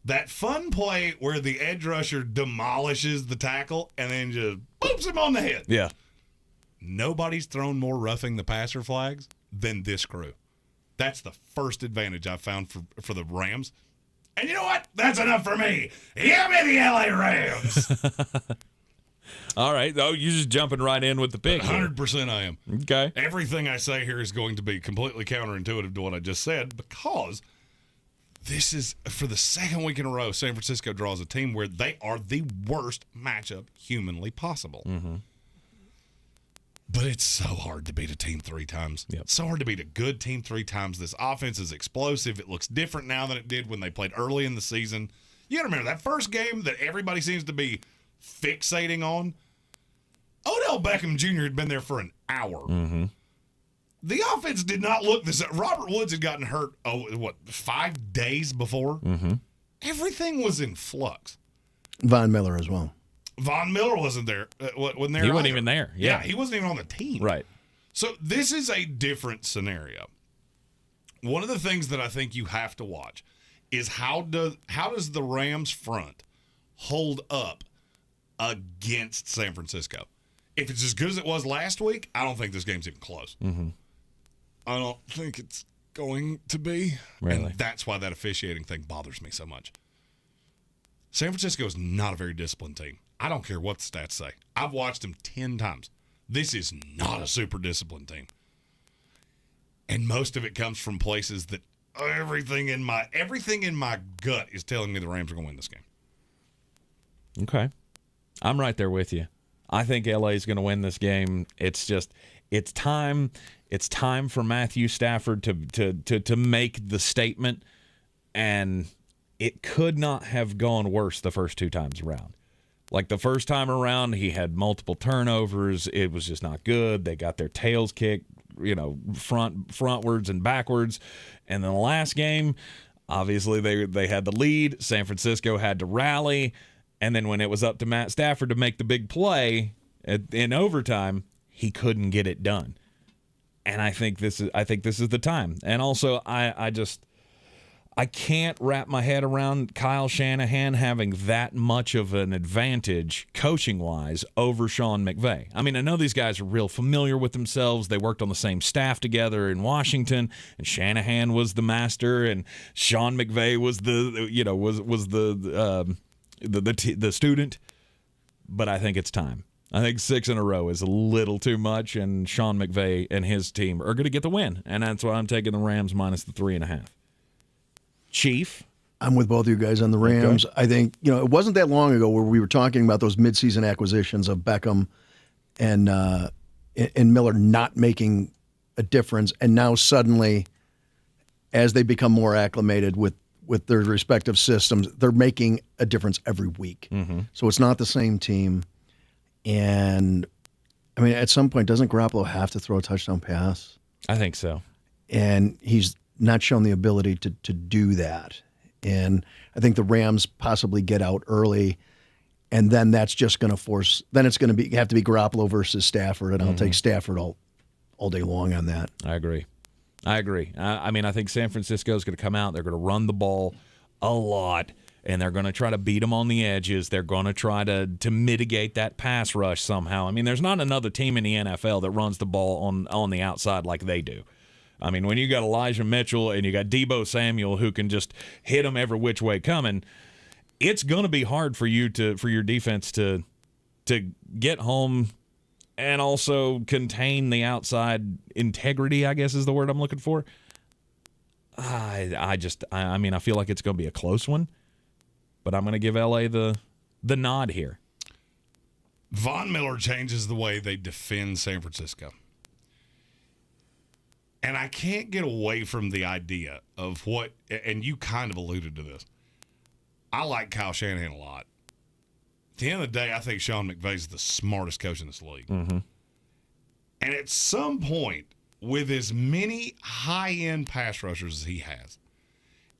That fun play where the edge rusher demolishes the tackle and then just boops him on the head. Yeah. Nobody's thrown more roughing the passer flags than this crew. That's the first advantage I found for the Rams. And you know what? That's enough for me. Give me the LA Rams. All right. Oh, you're just jumping right in with the pick. 100% I am. Okay. Everything I say here is going to be completely counterintuitive to what I just said because this is, for the second week in a row, San Francisco draws a team where they are the worst matchup humanly possible. Mm-hmm. But it's so hard to beat a team 3 times. Yep. It's so hard to beat a good team 3 times. This offense is explosive. It looks different now than it did when they played early in the season. You got to remember that first game that everybody seems to be fixating on. Odell Beckham Jr. had been there for an hour. Mm-hmm. The offense did not look this. Robert Woods had gotten hurt, 5 days before? Mm-hmm. Everything was in flux. Von Miller as well. Von Miller wasn't there. Wasn't there he wasn't either. even there. Yeah, he wasn't even on the team. Right. So this is a different scenario. One of the things that I think you have to watch is how does the Rams front hold up against San Francisco? If it's as good as it was last week, I don't think this game's even close. Mm-hmm. I don't think it's going to be. Really? And that's why that officiating thing bothers me so much. San Francisco is not a very disciplined team. I don't care what the stats say. I've watched them 10 times. This is not a super disciplined team. And most of it comes from places that everything in my gut is telling me the Rams are going to win this game. Okay. I'm right there with you. I think LA is going to win this game. It's time for Matthew Stafford to make the statement, and it could not have gone worse the first 2 times around. Like the first time around, he had multiple turnovers. It was just not good. They got their tails kicked, frontwards and backwards. And then the last game, obviously they had the lead. San Francisco had to rally. And then when it was up to Matt Stafford to make the big play in overtime, he couldn't get it done. And I think this is the time. And also, I can't wrap my head around Kyle Shanahan having that much of an advantage coaching-wise over Sean McVay. I mean, I know these guys are real familiar with themselves. They worked on the same staff together in Washington, and Shanahan was the master, and Sean McVay was the student. But I think it's time. I think 6 in a row is a little too much, and Sean McVay and his team are going to get the win, and that's why I'm taking the Rams minus the 3.5. Chief? I'm with both of you guys on the Rams. Okay. I think, it wasn't that long ago where we were talking about those midseason acquisitions of Beckham and Miller not making a difference. And now suddenly, as they become more acclimated with their respective systems, they're making a difference every week. Mm-hmm. So it's not the same team. And, I mean, at some point, doesn't Garoppolo have to throw a touchdown pass? I think so. And he's not shown the ability to do that. And I think the Rams possibly get out early, and then that's just going to force – then it's going to have to be Garoppolo versus Stafford, and I'll take Stafford all day long on that. I agree. I mean, I think San Francisco is going to come out. They're going to run the ball a lot, and they're going to try to beat them on the edges. They're going to try to mitigate that pass rush somehow. I mean, there's not another team in the NFL that runs the ball on the outside like they do. I mean, when you got Elijah Mitchell and you got Deebo Samuel who can just hit them every which way coming, it's going to be hard for your defense to get home and also contain the outside integrity, I guess is the word I'm looking for. I feel like it's going to be a close one, but I'm going to give LA the nod here. Von Miller changes the way they defend San Francisco. And I can't get away from the idea of what, and you kind of alluded to this. I like Kyle Shanahan a lot. At the end of the day, I think Sean McVay's the smartest coach in this league. Mm-hmm. And at some point, with as many high-end pass rushers as he has,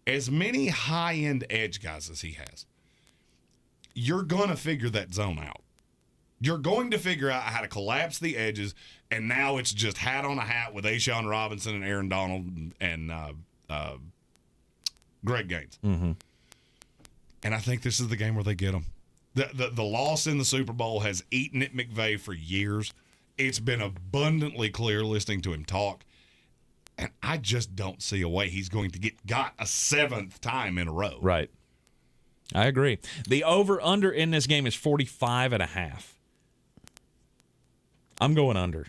as many high-end edge guys as he has, you're going to figure that zone out. You're going to figure out how to collapse the edges, and now it's just hat on a hat with A'Shaun Robinson and Aaron Donald and Greg Gaines. Mm-hmm. And I think this is the game where they get them. The loss in the Super Bowl has eaten at McVay for years. It's been abundantly clear listening to him talk, and I just don't see a way he's going to got a 7th time in a row. Right. I agree. The over-under in this game is 45.5. I'm going under.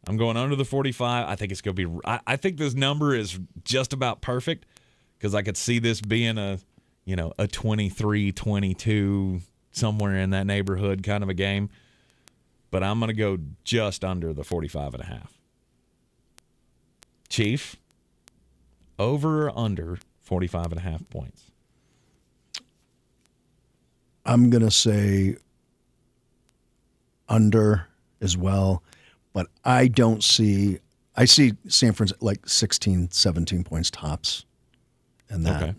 I'm going under the 45. I think it's going to be. I think this number is just about perfect because I could see this being a 23-22 somewhere in that neighborhood kind of a game. But I'm going to go just under the 45.5. Chief, over or under 45.5 points? I'm going to say under. as well. But I see San Francisco like 16, 17 points tops. And that. Okay.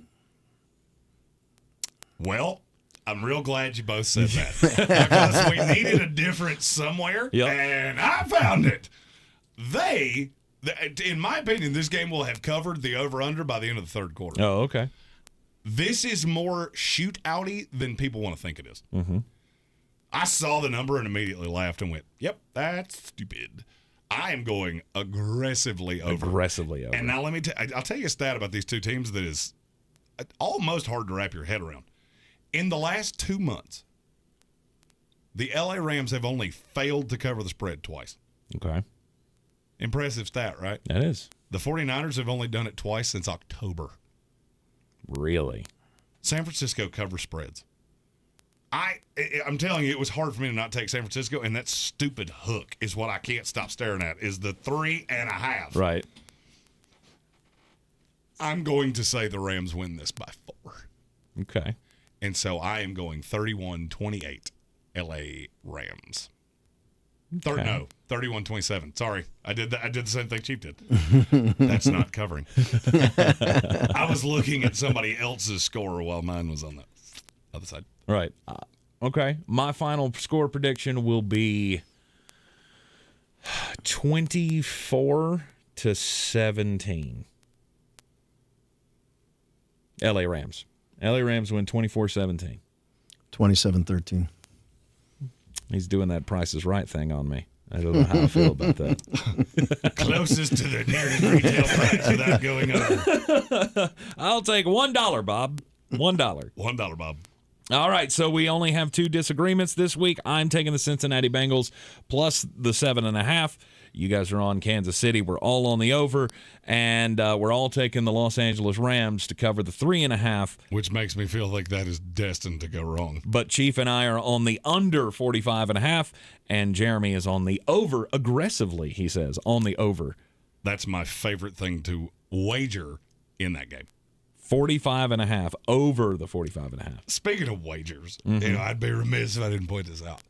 Well, I'm real glad you both said that because we needed a difference somewhere, and I found it. In my opinion, this game will have covered the over-under by the end of the third quarter. Oh, okay. This is more shoot-outy than people want to think it is. Mm-hmm. I saw the number and immediately laughed and went, yep, that's stupid. I am going aggressively over. And now I'll tell you a stat about these two teams that is almost hard to wrap your head around. In the last 2 months, the LA Rams have only failed to cover the spread twice. Okay. Impressive stat, right? That is. The 49ers have only done it twice since October. Really? San Francisco covers spreads. I'm telling you, it was hard for me to not take San Francisco, and that stupid hook is what I can't stop staring at, is the 3.5. Right. I'm going to say the Rams win this by 4. Okay. And so I am going 31-28 L.A. Rams. Okay. No, 31-27. Sorry. I did the same thing Chief did. That's not covering. I was looking at somebody else's score while mine was on the other side. Right. Okay. My final score prediction will be 24-17. LA Rams. LA Rams win 24-17. 27-13. He's doing that Price is Right thing on me. I don't know how I feel about that. Closest to the nearest retail price without going over. I'll take $1, Bob. $1. $1, Bob. All right, so we only have 2 disagreements this week. I'm taking the Cincinnati Bengals plus the 7.5. You guys are on Kansas City. We're all on the over, and we're all taking the Los Angeles Rams to cover the 3.5. Which makes me feel like that is destined to go wrong. But Chief and I are on the under 45.5, and Jeremy is on the over aggressively, he says, on the over. That's my favorite thing to wager in that game. 45.5, over the 45.5. Speaking of wagers, I'd be remiss if I didn't point this out.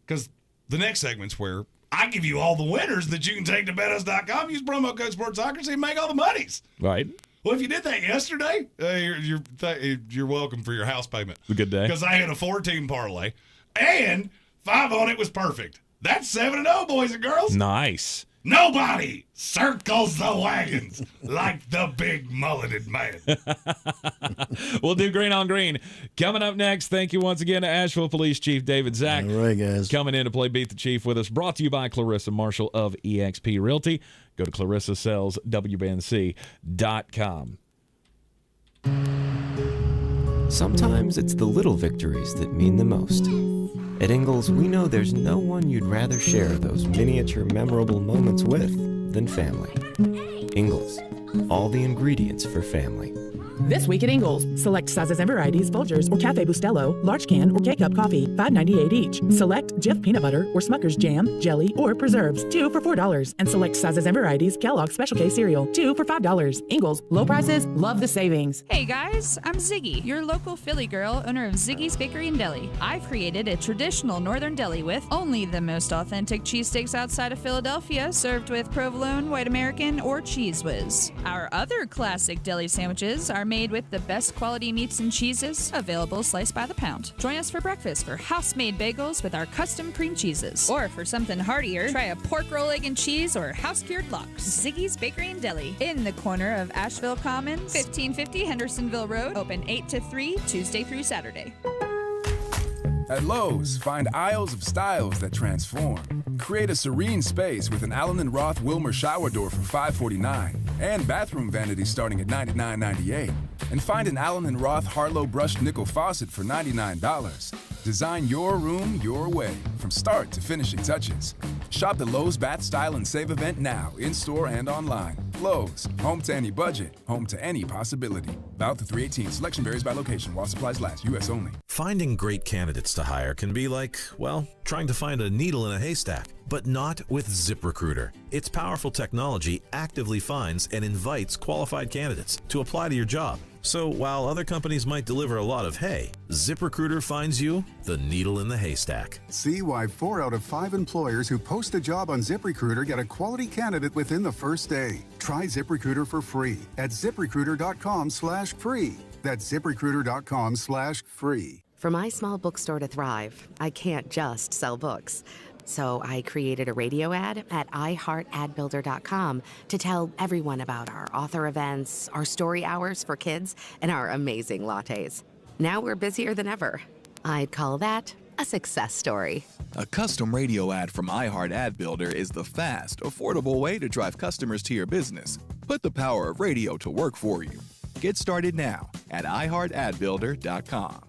Because the next segment's where I give you all the winners that you can take to betus.com. Use promo code SportsOcracy and make all the monies. Right. Well, if you did that yesterday, you're welcome for your house payment. A good day. Because I had a 4-team parlay, and 5 on it was perfect. That's 7-0, boys and girls. Nice. Nobody circles the wagons like the big mulleted man. We'll do Green on Green. Coming up next, thank you once again to Asheville Police Chief David Zach. All right, guys. Coming in to play Beat the Chief with us. Brought to you by Clarissa Marshall of eXp Realty. Go to ClarissaSellsWBNC.com. Sometimes it's the little victories that mean the most. At Ingalls, we know there's no one you'd rather share those miniature memorable moments with than family. Ingalls, all the ingredients for family. This week at Ingalls, select sizes and varieties, Folgers or Cafe Bustelo, large can or K-Cup coffee, $5.98 each. Select Jif peanut butter or Smucker's jam, jelly, or preserves, 2 for $4. And select sizes and varieties, Kellogg's Special K cereal, 2 for $5. Ingalls, low prices, love the savings. Hey guys, I'm Ziggy, your local Philly girl, owner of Ziggy's Bakery and Deli. I've created a traditional northern deli with only the most authentic cheesesteaks outside of Philadelphia, served with provolone, white American, or Cheese Whiz. Our other classic deli sandwiches are made with the best quality meats and cheeses, available sliced by the pound. Join us for breakfast for house-made bagels with our custom cream cheeses. Or for something heartier, try a pork roll, egg and cheese, or house-cured lox. Ziggy's Bakery and Deli, in the corner of Asheville Commons, 1550 Hendersonville Road, open 8 to 3, Tuesday through Saturday. At Lowe's, find aisles of styles that transform. Create a serene space with an Allen + Roth Wilmer shower door for $549 and bathroom vanities starting at $99.98. And find an Allen + Roth Harlow brushed nickel faucet for $99. Design your room your way, from start to finishing touches. Shop the Lowe's Bath Style and Save event now, in-store and online. Lowe's, home to any budget, home to any possibility. Valid through 3/18. Selection varies by location while supplies last. U.S. only. Finding great candidates to hire can be like, well, trying to find a needle in a haystack. But not with ZipRecruiter. Its powerful technology actively finds and invites qualified candidates to apply to your job. So while other companies might deliver a lot of hay, ZipRecruiter finds you the needle in the haystack. See why 4 out of 5 employers who post a job on ZipRecruiter get a quality candidate within the first day. Try ZipRecruiter for free at ZipRecruiter.com/free. That's ZipRecruiter.com/free. For my small bookstore to thrive, I can't just sell books. So I created a radio ad at iHeartAdBuilder.com to tell everyone about our author events, our story hours for kids, and our amazing lattes. Now we're busier than ever. I'd call that a success story. A custom radio ad from iHeartAdBuilder is the fast, affordable way to drive customers to your business. Put the power of radio to work for you. Get started now at iHeartAdBuilder.com.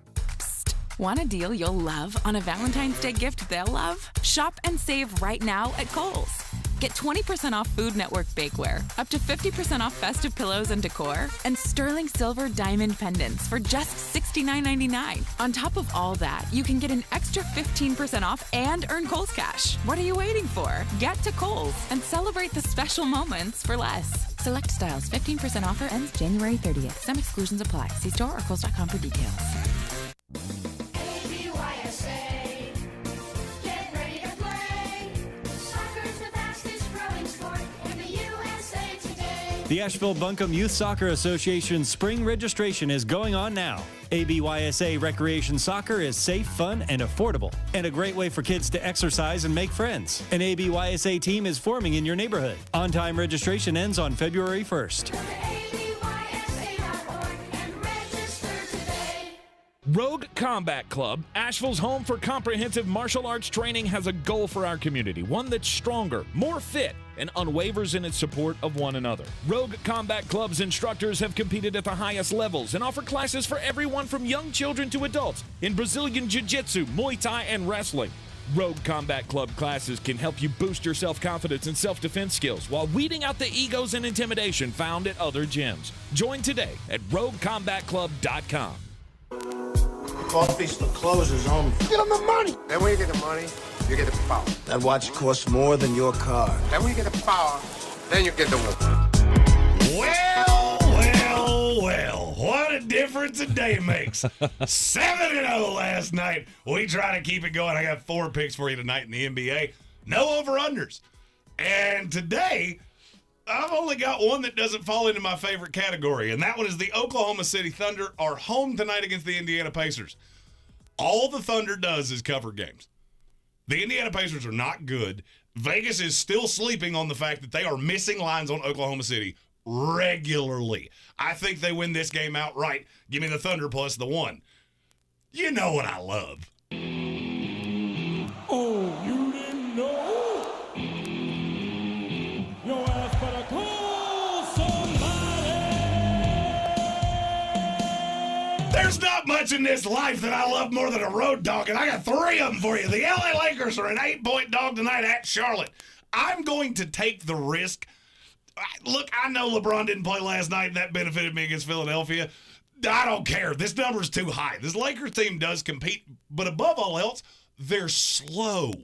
Want a deal you'll love on a Valentine's Day gift they'll love? Shop and save right now at Kohl's. Get 20% off Food Network bakeware, up to 50% off festive pillows and decor, and sterling silver diamond pendants for just $69.99. On top of all that, you can get an extra 15% off and earn Kohl's Cash. What are you waiting for? Get to Kohl's and celebrate the special moments for less. Select styles. 15% offer ends January 30th. Some exclusions apply. See store or Kohl's.com for details. The Asheville Buncombe Youth Soccer Association spring registration is going on now. ABYSA Recreation Soccer is safe, fun, and affordable, and a great way for kids to exercise and make friends. An ABYSA team is forming in your neighborhood. On-time registration ends on February 1st. Rogue Combat Club, Asheville's home for comprehensive martial arts training, has a goal for our community, one that's stronger, more fit, and unwavers in its support of one another. Rogue Combat Club's instructors have competed at the highest levels and offer classes for everyone from young children to adults in Brazilian Jiu-Jitsu, Muay Thai, and wrestling. Rogue Combat Club classes can help you boost your self-confidence and self-defense skills while weeding out the egos and intimidation found at other gyms. Join today at roguecombatclub.com. Coffee store closes on. Get them the money. Then when you get the money, you get the power. That watch costs more than your car. Then when you get the power, then you get the woman. Well, what a difference a day makes. 7-0 last night. We try to keep it going. I got 4 picks for you tonight in the NBA. No over-unders. And today, I've only got one that doesn't fall into my favorite category, and that one is the Oklahoma City Thunder are home tonight against the Indiana Pacers. All the Thunder does is cover games. The Indiana Pacers are not good. Vegas is still sleeping on the fact that they are missing lines on Oklahoma City regularly. I think they win this game outright. Give me the Thunder plus the 1. You know what I love. Oh, you didn't know? Your ass better call somebody. There's not much in this life that I love more than a road dog, and I got 3 of them for you. The LA Lakers are an 8-point dog tonight at Charlotte. I'm going to take the risk. Look, I know LeBron didn't play last night, and that benefited me against Philadelphia. I don't care. This number's too high. This Lakers team does compete, but above all else, they're slow.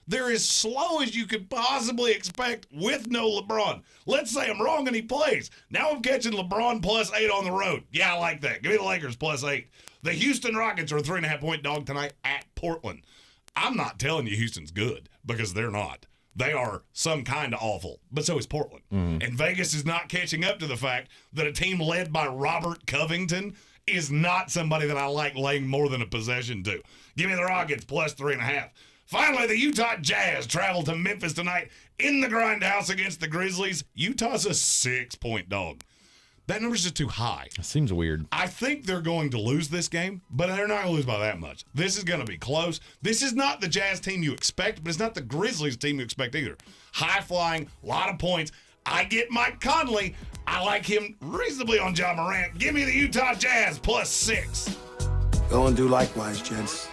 They're as slow as you could possibly expect with no LeBron. Let's say I'm wrong and he plays. Now I'm catching LeBron plus 8 on the road. Yeah, I like that. Give me the Lakers plus 8. The Houston Rockets are a 3.5-point dog tonight at Portland. I'm not telling you Houston's good, because they're not. They are some kind of awful, but so is Portland. And Vegas is not catching up to the fact that a team led by Robert Covington is not somebody that I like laying more than a possession to. Give me the Rockets plus 3.5. Finally, the Utah Jazz travel to Memphis tonight in the grindhouse against the Grizzlies. Utah's a 6-point dog. That number's just too high. That seems weird. I think they're going to lose this game, but they're not going to lose by that much. This is going to be close. This is not the Jazz team you expect, but it's not the Grizzlies team you expect either. High-flying, a lot of points. I get Mike Conley. I like him reasonably on Ja Morant. Give me the Utah Jazz plus 6. Go and do likewise, gents.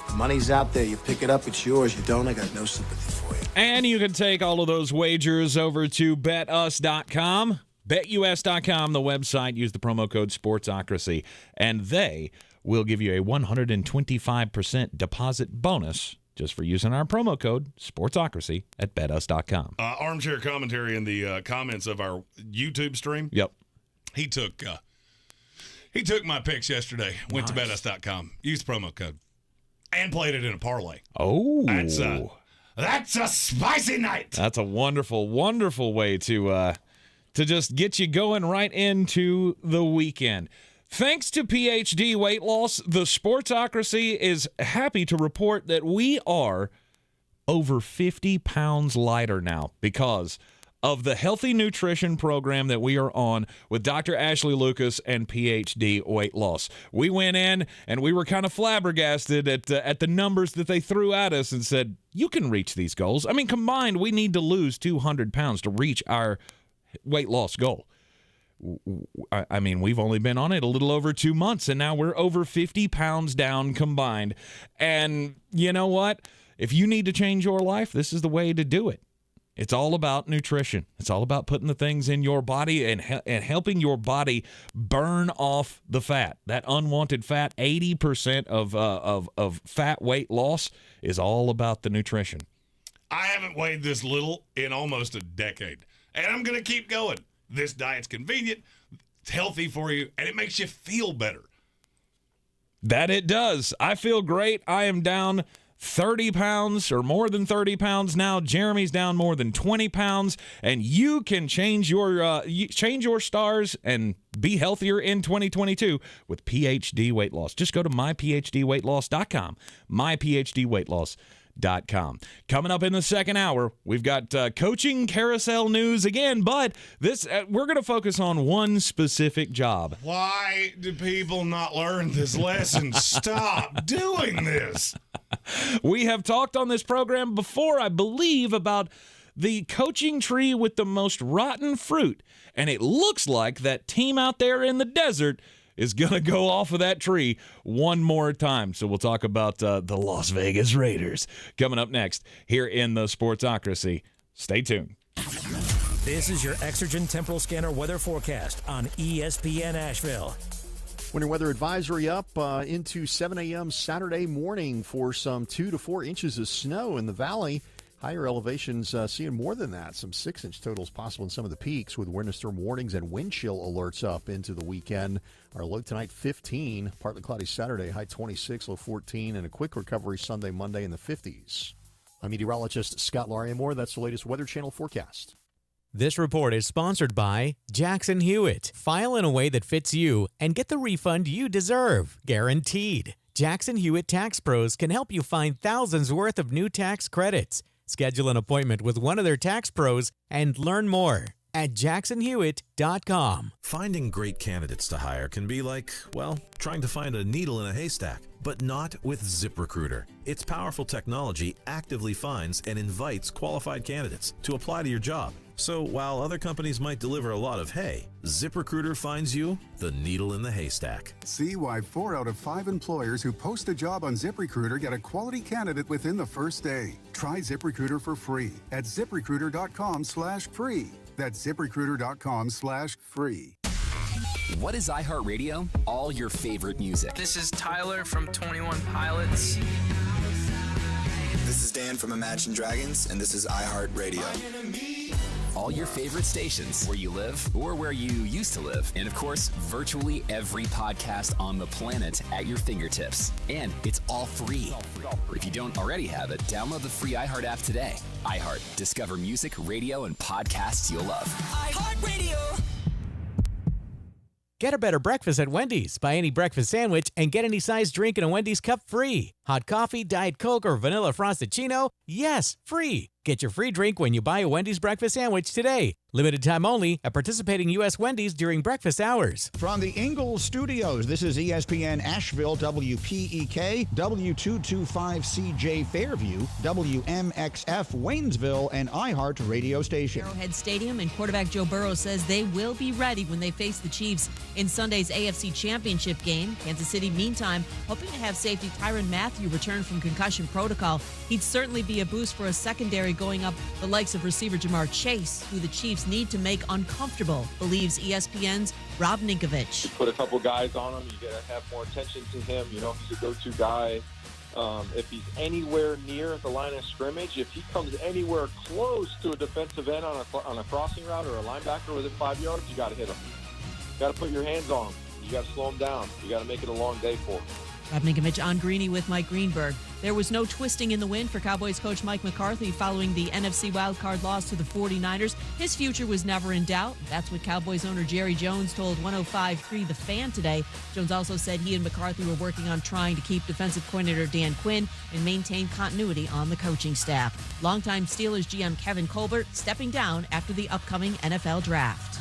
The money's out there. You pick it up, it's yours. You don't, I got no sympathy for you. And you can take all of those wagers over to betus.com. BetUS.com, the website. Use the promo code SPORTSOCRACY, and they will give you a 125% deposit bonus just for using our promo code SPORTSOCRACY at BetUS.com. Armchair commentary in the comments of our YouTube stream. Yep. He took He took my picks yesterday. Went to betus.com. Used the promo code. And played it in a parlay. Oh. That's a spicy night. That's a wonderful, wonderful way to just get you going right into the weekend. Thanks to PhD Weight Loss, the Sportsocracy is happy to report that we are over 50 pounds lighter now because of the healthy nutrition program that we are on with Dr. Ashley Lucas and PhD Weight Loss. We went in and we were kind of flabbergasted at the numbers that they threw at us and said, you can reach these goals. I mean, combined, we need to lose 200 pounds to reach our weight loss goal. I mean, we've only been on it a little over 2 months, and now we're over 50 pounds down combined. And you know what? If you need to change your life, this is the way to do it. It's all about nutrition. It's all about putting the things in your body and helping your body burn off the fat. That unwanted fat, 80% of fat weight loss is all about the nutrition. I haven't weighed this little in almost a decade, and I'm going to keep going. This diet's convenient, it's healthy for you, and it makes you feel better. That it does. I feel great. I am down 30 pounds or more than 30 pounds now. Jeremy's down more than 20 pounds, and you can change your stars and be healthier in 2022 with PhD Weight Loss. Just go to myphdweightloss.com, myphdweightloss.com. Coming up in the second hour, we've got coaching carousel news again, but this we're going to focus on one specific job. Why do people not learn this lesson? Stop doing this. We have talked on this program before, I believe, about the coaching tree with the most rotten fruit, and it looks like that team out there in the desert is going to go off of that tree one more time. So we'll talk about the Las Vegas Raiders coming up next here in the Sportsocracy. Stay tuned. This is your Exergen Temporal Scanner weather forecast on ESPN Asheville. Winter weather advisory up into 7 a.m. Saturday morning for some 2 to 4 inches of snow in the valley. Higher elevations seeing more than that. Some 6-inch totals possible in some of the peaks with winter storm warnings and wind chill alerts up into the weekend. Our low tonight, 15. Partly cloudy Saturday, high 26, low 14. And a quick recovery Sunday, Monday in the 50s. I'm meteorologist Scott Lauriamore. That's the latest Weather Channel forecast. This report is sponsored by Jackson Hewitt. File in a way that fits you and get the refund you deserve. Guaranteed. Jackson Hewitt Tax Pros can help you find thousands worth of new tax credits. Schedule an appointment with one of their tax pros and learn more at jacksonhewitt.com. Finding great candidates to hire can be like, well, trying to find a needle in a haystack, but not with ZipRecruiter. Its powerful technology actively finds and invites qualified candidates to apply to your job. So while other companies might deliver a lot of hay, ZipRecruiter finds you the needle in the haystack. See why 4 out of 5 employers who post a job on ZipRecruiter get a quality candidate within the first day. Try ZipRecruiter for free at ZipRecruiter.com/free. That's ZipRecruiter.com/free. What is iHeartRadio? All your favorite music. This is Tyler from 21 Pilots. This is Dan from Imagine Dragons, and this is iHeartRadio. All your favorite stations, where you live or where you used to live. And of course, virtually every podcast on the planet at your fingertips. And it's all free. If you don't already have it, download the free iHeart app today. iHeart. Discover music, radio, and podcasts you'll love. iHeartRadio. Get a better breakfast at Wendy's. Buy any breakfast sandwich and get any size drink in a Wendy's cup free. Hot coffee, Diet Coke, or Vanilla Frosted Chino? Yes, free. Get your free drink when you buy a Wendy's breakfast sandwich today. Limited time only at participating U.S. Wendy's during breakfast hours. From the Ingalls Studios, this is ESPN Asheville, WPEK, W225CJ Fairview, WMXF Waynesville, and iHeart Radio Station. Arrowhead Stadium, and quarterback Joe Burrow says they will be ready when they face the Chiefs in Sunday's AFC Championship game. Kansas City, meantime, hoping to have safety Tyrann Mathieu return from concussion protocol. He'd certainly be a boost for a secondary going up the likes of receiver Jamar Chase, who the Chiefs need to make uncomfortable, believes ESPN's Rob Ninkovich. Put a couple guys on him, you got to have more attention to him. You know, he's a go-to guy. If he's anywhere near the line of scrimmage, if he comes anywhere close to a defensive end on a crossing route or a linebacker within 5 yards, you got to hit him. You got to put your hands on him. You got to slow them down. You got to make it a long day for them. Rob Ninkovich on Greene with Mike Greenberg. There was no twisting in the wind for Cowboys coach Mike McCarthy following the NFC wildcard loss to the 49ers. His future was never in doubt. That's what Cowboys owner Jerry Jones told 105.3 The Fan today. Jones also said he and McCarthy were working on trying to keep defensive coordinator Dan Quinn and maintain continuity on the coaching staff. Longtime Steelers GM Kevin Colbert stepping down after the upcoming NFL draft.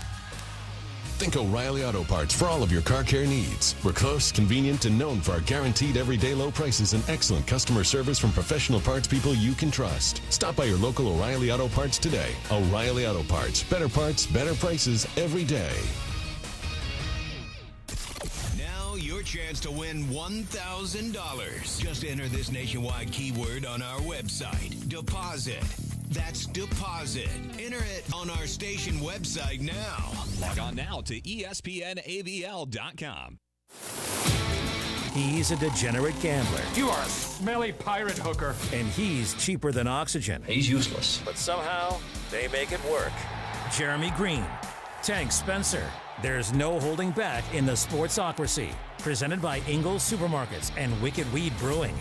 Think O'Reilly Auto Parts for all of your car care needs. We're close, convenient, and known for our guaranteed everyday low prices and excellent customer service from professional parts people you can trust. Stop by your local O'Reilly Auto Parts today. O'Reilly Auto Parts. Better parts, better prices every day. Now your chance to win $1,000. Just enter this nationwide keyword on our website. Deposit. That's deposit. Enter it on our station website now. Log on now to ESPNABL.com. He's a degenerate gambler. You are a smelly pirate hooker. And he's cheaper than oxygen. He's useless. But somehow, they make it work. Jeremy Greene, Tank Spencer. There's no holding back in the Sportsocracy. Presented by Ingles Supermarkets and Wicked Weed Brewing.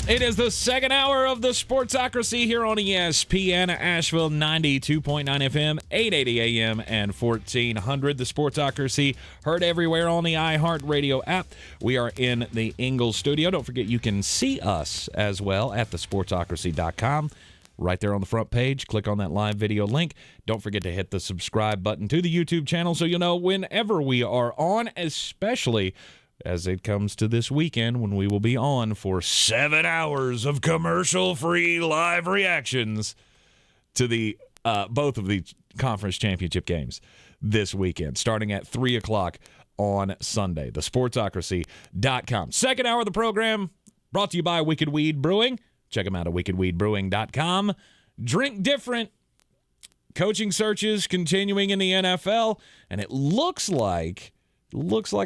It is the second hour of the Sportsocracy here on ESPN Asheville 92.9 FM, 880 AM, and 1400. The Sportsocracy heard everywhere on the iHeartRadio app. We are in the Ingles studio. Don't forget you can see us as well at thesportsocracy.com. Right there on the front page, click on that live video link. Don't forget to hit the subscribe button to the YouTube channel so you'll know whenever we are on, especially as it comes to this weekend when we will be on for 7 hours of commercial-free live reactions to the both of the conference championship games this weekend, starting at 3 o'clock on Sunday. TheSportsocracy.com. Second hour of the program brought to you by Wicked Weed Brewing. Check them out at wickedweedbrewing.com. Drink different. Coaching searches continuing in the NFL, and it looks like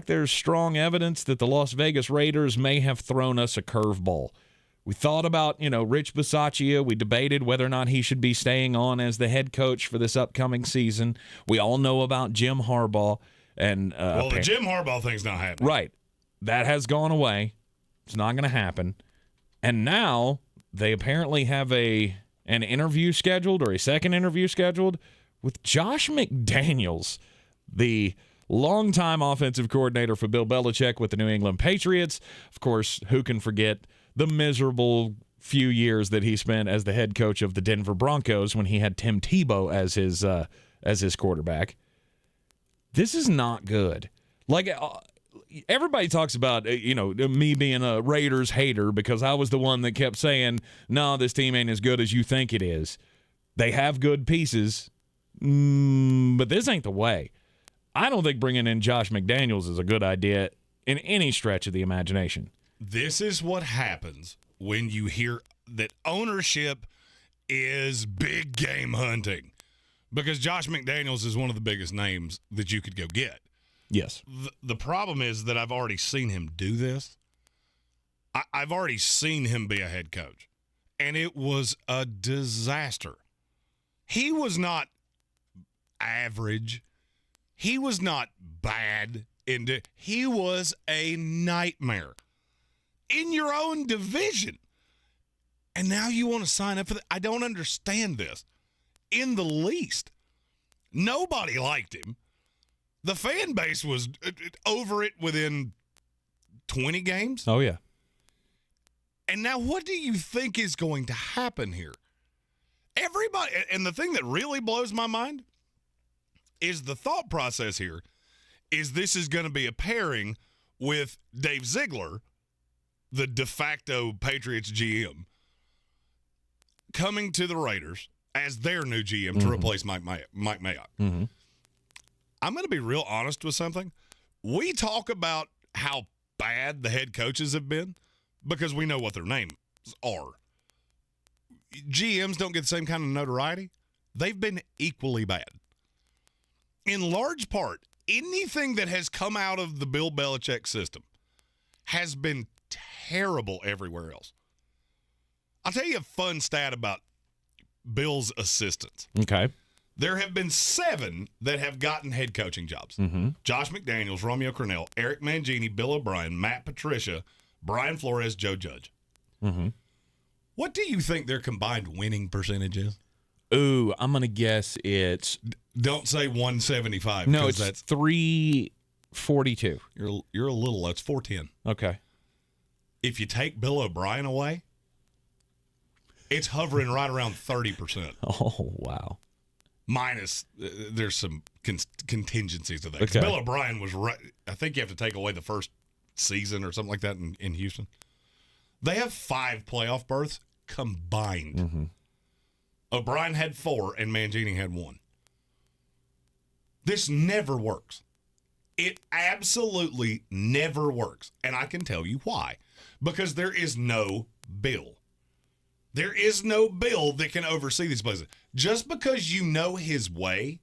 there's strong evidence that the Las Vegas Raiders may have thrown us a curveball. We thought about, Rich Bisaccia. We debated whether or not he should be staying on as the head coach for this upcoming season. We all know about Jim Harbaugh. And the Jim Harbaugh thing's not happening. Right. That has gone away. It's not going to happen. And now they apparently have an interview scheduled, or a second interview scheduled, with Josh McDaniels, the longtime offensive coordinator for Bill Belichick with the New England Patriots. Of course, who can forget the miserable few years that he spent as the head coach of the Denver Broncos when he had Tim Tebow as his quarterback. This is not good. Like, everybody talks about, me being a Raiders hater because I was the one that kept saying, no, this team ain't as good as you think it is. They have good pieces, but this ain't the way. I don't think bringing in Josh McDaniels is a good idea in any stretch of the imagination. This is what happens when you hear that ownership is big game hunting, because Josh McDaniels is one of the biggest names that you could go get. Yes. The problem is that I've already seen him do this. I've already seen him be a head coach, and it was a disaster. He was not average. He was not bad. He was a nightmare in your own division. And now you want to sign up for that? I don't understand this in the least. Nobody liked him. The fan base was over it within 20 games. Oh, yeah. And now what do you think is going to happen here? Everybody, and the thing that really blows my mind is the thought process here is this is going to be a pairing with Dave Ziegler, the de facto Patriots GM, coming to the Raiders as their new GM to replace Mike Mayock. Mm-hmm. I'm going to be real honest with something. We talk about how bad the head coaches have been because we know what their names are. GMs don't get the same kind of notoriety. They've been equally bad. In large part, anything that has come out of the Bill Belichick system has been terrible everywhere else. I'll tell you a fun stat about Bill's assistants. Okay. There have been 7 that have gotten head coaching jobs. Josh McDaniels, Romeo Crennel, Eric Mangini, Bill O'Brien, Matt Patricia, Brian Flores, Joe Judge. What do you think their combined winning percentage is? Ooh, I'm going to guess it's... Don't say 175. No, it's that's 342. You're a little low. It's 410. Okay. If you take Bill O'Brien away, it's hovering right around 30%. Oh, wow. Minus, there's some contingencies to that. 'Cause Okay. Bill O'Brien was right. I think you have to take away the first season or something like that in Houston. They have 5 playoff berths combined. O'Brien had 4 and Mangini had 1. This never works. It absolutely never works. And I can tell you why. Because there is no bill. There is no bill that can oversee these places. Just because you know his way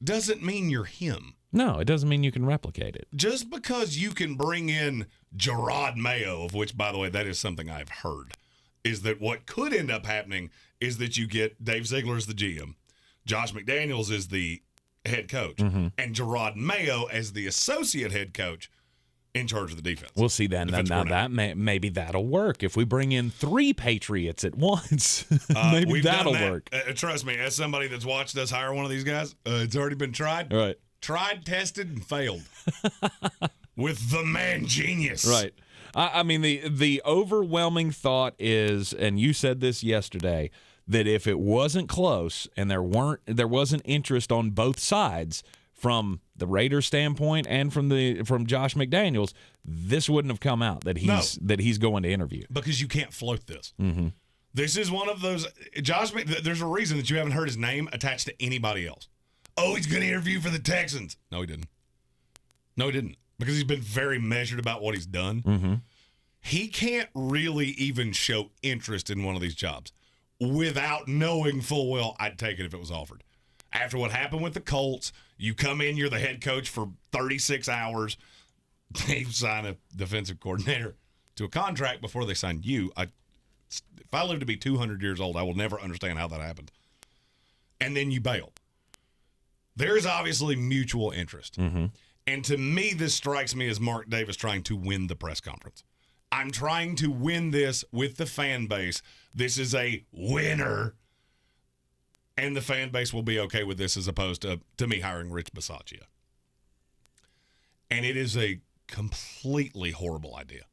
doesn't mean you're him. No, it doesn't mean you can replicate it. Just because you can bring in Gerard Mayo, of which, by the way, that is something I've heard, is that what could end up happening is that you get Dave Ziegler as the GM, Josh McDaniels as the head coach, and Gerard Mayo as the associate head coach in charge of the defense. We'll see that. Now maybe that'll work. If we bring in 3 Patriots at once, maybe that'll work. Trust me, as somebody that's watched us hire one of these guys, it's already been tried. Right. Tried, tested, and failed. With the man genius. Right. I mean, the overwhelming thought is, and you said this yesterday, that if it wasn't close and there wasn't interest on both sides from the Raiders standpoint and from Josh McDaniels, this wouldn't have come out that he's going to interview. Because you can't float this. This is one of those there's a reason that you haven't heard his name attached to anybody else. Oh, he's going to interview for the Texans. No, he didn't. Because he's been very measured about what he's done. He can't really even show interest in one of these jobs without knowing full well I'd take it if it was offered. After what happened with the Colts, you come in, you're the head coach for 36 hours. They sign a defensive coordinator to a contract before they sign you. If I live to be 200 years old, I will never understand how that happened. And then you bail. There's obviously mutual interest. And to me, this strikes me as Mark Davis trying to win the press conference. I'm trying to win this with the fan base. This is a winner. And the fan base will be okay with this as opposed to me hiring Rich Bisaccia. And it is a completely horrible idea.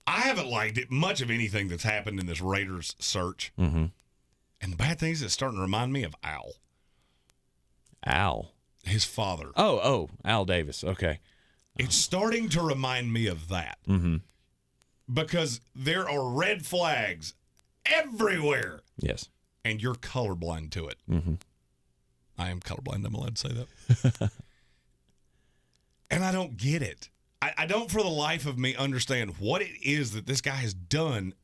I haven't liked it much of anything that's happened in this Raiders search. And the bad thing is it's starting to remind me of Al. Al? His father. Oh, Al Davis. Okay. It's starting to remind me of that. Because there are red flags everywhere. Yes. And you're colorblind to it. I am colorblind. I'm allowed to say that. And I don't get it. I don't for the life of me understand what it is that this guy has done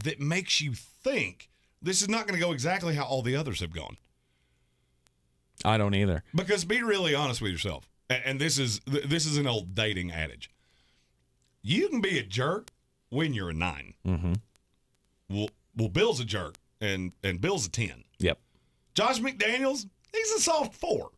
that makes you think this is not going to go exactly how all the others have gone. I don't either. Because be really honest with yourself. And this is an old dating adage. You can be a jerk when you're a 9. Well, Bill's a jerk, and Bill's a 10. Yep. Josh McDaniels, he's a soft 4.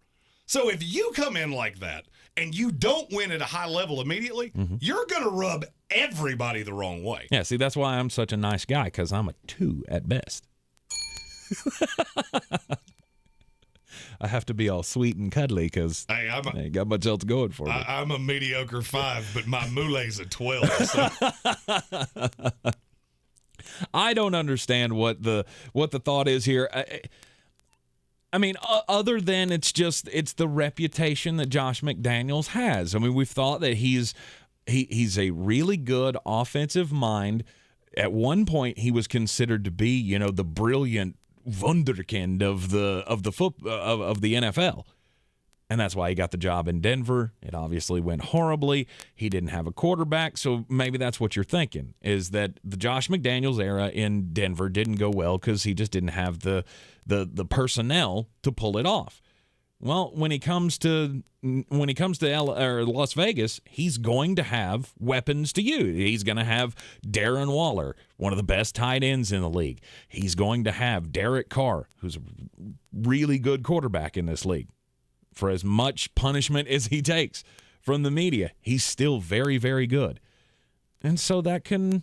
So if you come in like that and you don't win at a high level immediately, you're going to rub everybody the wrong way. Yeah, see, that's why I'm such a nice guy, because I'm a 2 at best. I have to be all sweet and cuddly because I ain't got much else going for me. I'm a mediocre 5, but my mule's a 12. So. I don't understand what the thought is here. I mean, other than it's the reputation that Josh McDaniels has. I mean, we've thought that he's a really good offensive mind. At one point, he was considered to be, the brilliant wunderkind of the NFL. And that's why he got the job in Denver. It obviously went horribly. He didn't have a quarterback, so maybe that's what you're thinking, is that the Josh McDaniels era in Denver didn't go well because he just didn't have the personnel to pull it off. Well, when he comes to Las Vegas, he's going to have weapons to use. He's going to have Darren Waller, one of the best tight ends in the league. He's going to have Derek Carr, who's a really good quarterback in this league. For as much punishment as he takes from the media, he's still very, very good. And so that can,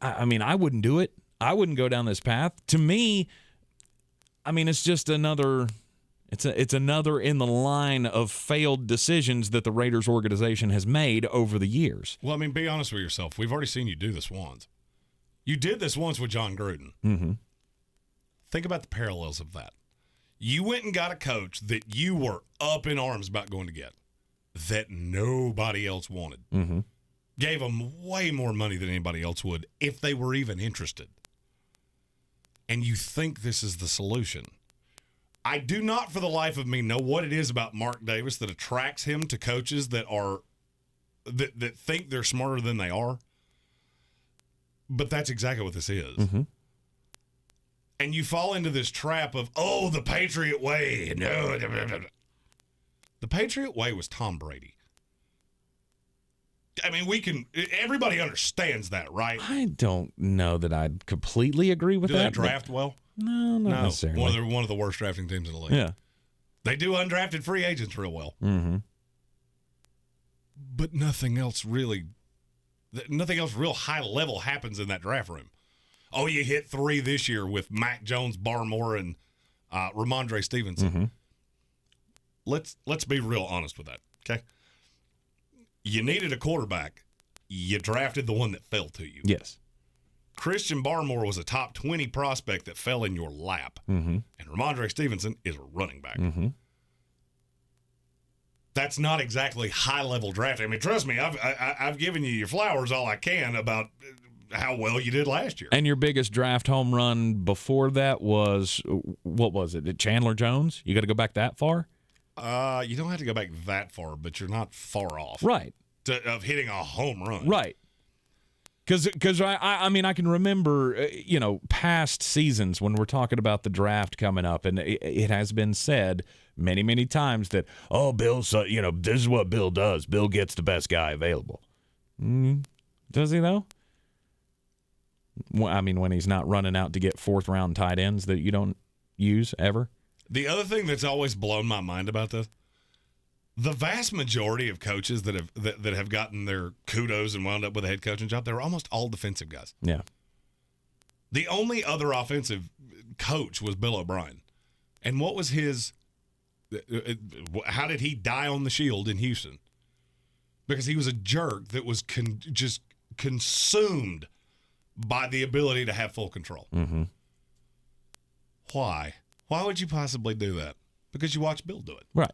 I mean, I wouldn't do it. I wouldn't go down this path. To me, I mean, it's just another... It's another in the line of failed decisions that the Raiders organization has made over the years. Well, I mean, be honest with yourself. We've already seen you do this once. You did this once with John Gruden. Mm-hmm. Think about the parallels of that. You went and got a coach that you were up in arms about going to get, that nobody else wanted. Mm-hmm. Gave them way more money than anybody else would if they were even interested. And you think this is the solution. I do not for the life of me know what it is about Mark Davis that attracts him to coaches that think they're smarter than they are. But that's exactly what this is. Mm-hmm. And you fall into this trap of, the Patriot way. No. The Patriot way was Tom Brady. I mean, everybody understands that, right? I don't know that I'd completely agree with that. Do they draft well? No, not necessarily. One of the worst drafting teams in the league. Yeah. They do undrafted free agents real well. Mm-hmm. But nothing else real high level happens in that draft room. Oh, you hit 3 this year with Mac Jones, Barmore, and Ramondre Stevenson. Mm-hmm. Let's be real honest with that, okay? You needed a quarterback. You drafted the one that fell to you. Yes. Christian Barmore was a top 20 prospect that fell in your lap. Mm-hmm. And Ramondre Stevenson is a running back. Mm-hmm. That's not exactly high-level drafting. I mean, trust me, I've given you your flowers all I can about how well you did last year. And your biggest draft home run before that was, what was it? Chandler Jones? You got to go back that far? You don't have to go back that far, but you're not far off. Right. Of hitting a home run. Right. Because I mean, I can remember, past seasons when we're talking about the draft coming up, and it has been said many, many times that, Bill's, this is what Bill does. Bill gets the best guy available. Does he, though? I mean, when he's not running out to get fourth-round tight ends that you don't use ever. The other thing that's always blown my mind about this, the vast majority of coaches that have gotten their kudos and wound up with a head coaching job, they were almost all defensive guys. Yeah. The only other offensive coach was Bill O'Brien. And what was his – how did he die on the shield in Houston? Because he was a jerk that was just consumed by the ability to have full control. Mm-hmm. Why? Why would you possibly do that? Because you watched Bill do it. Right.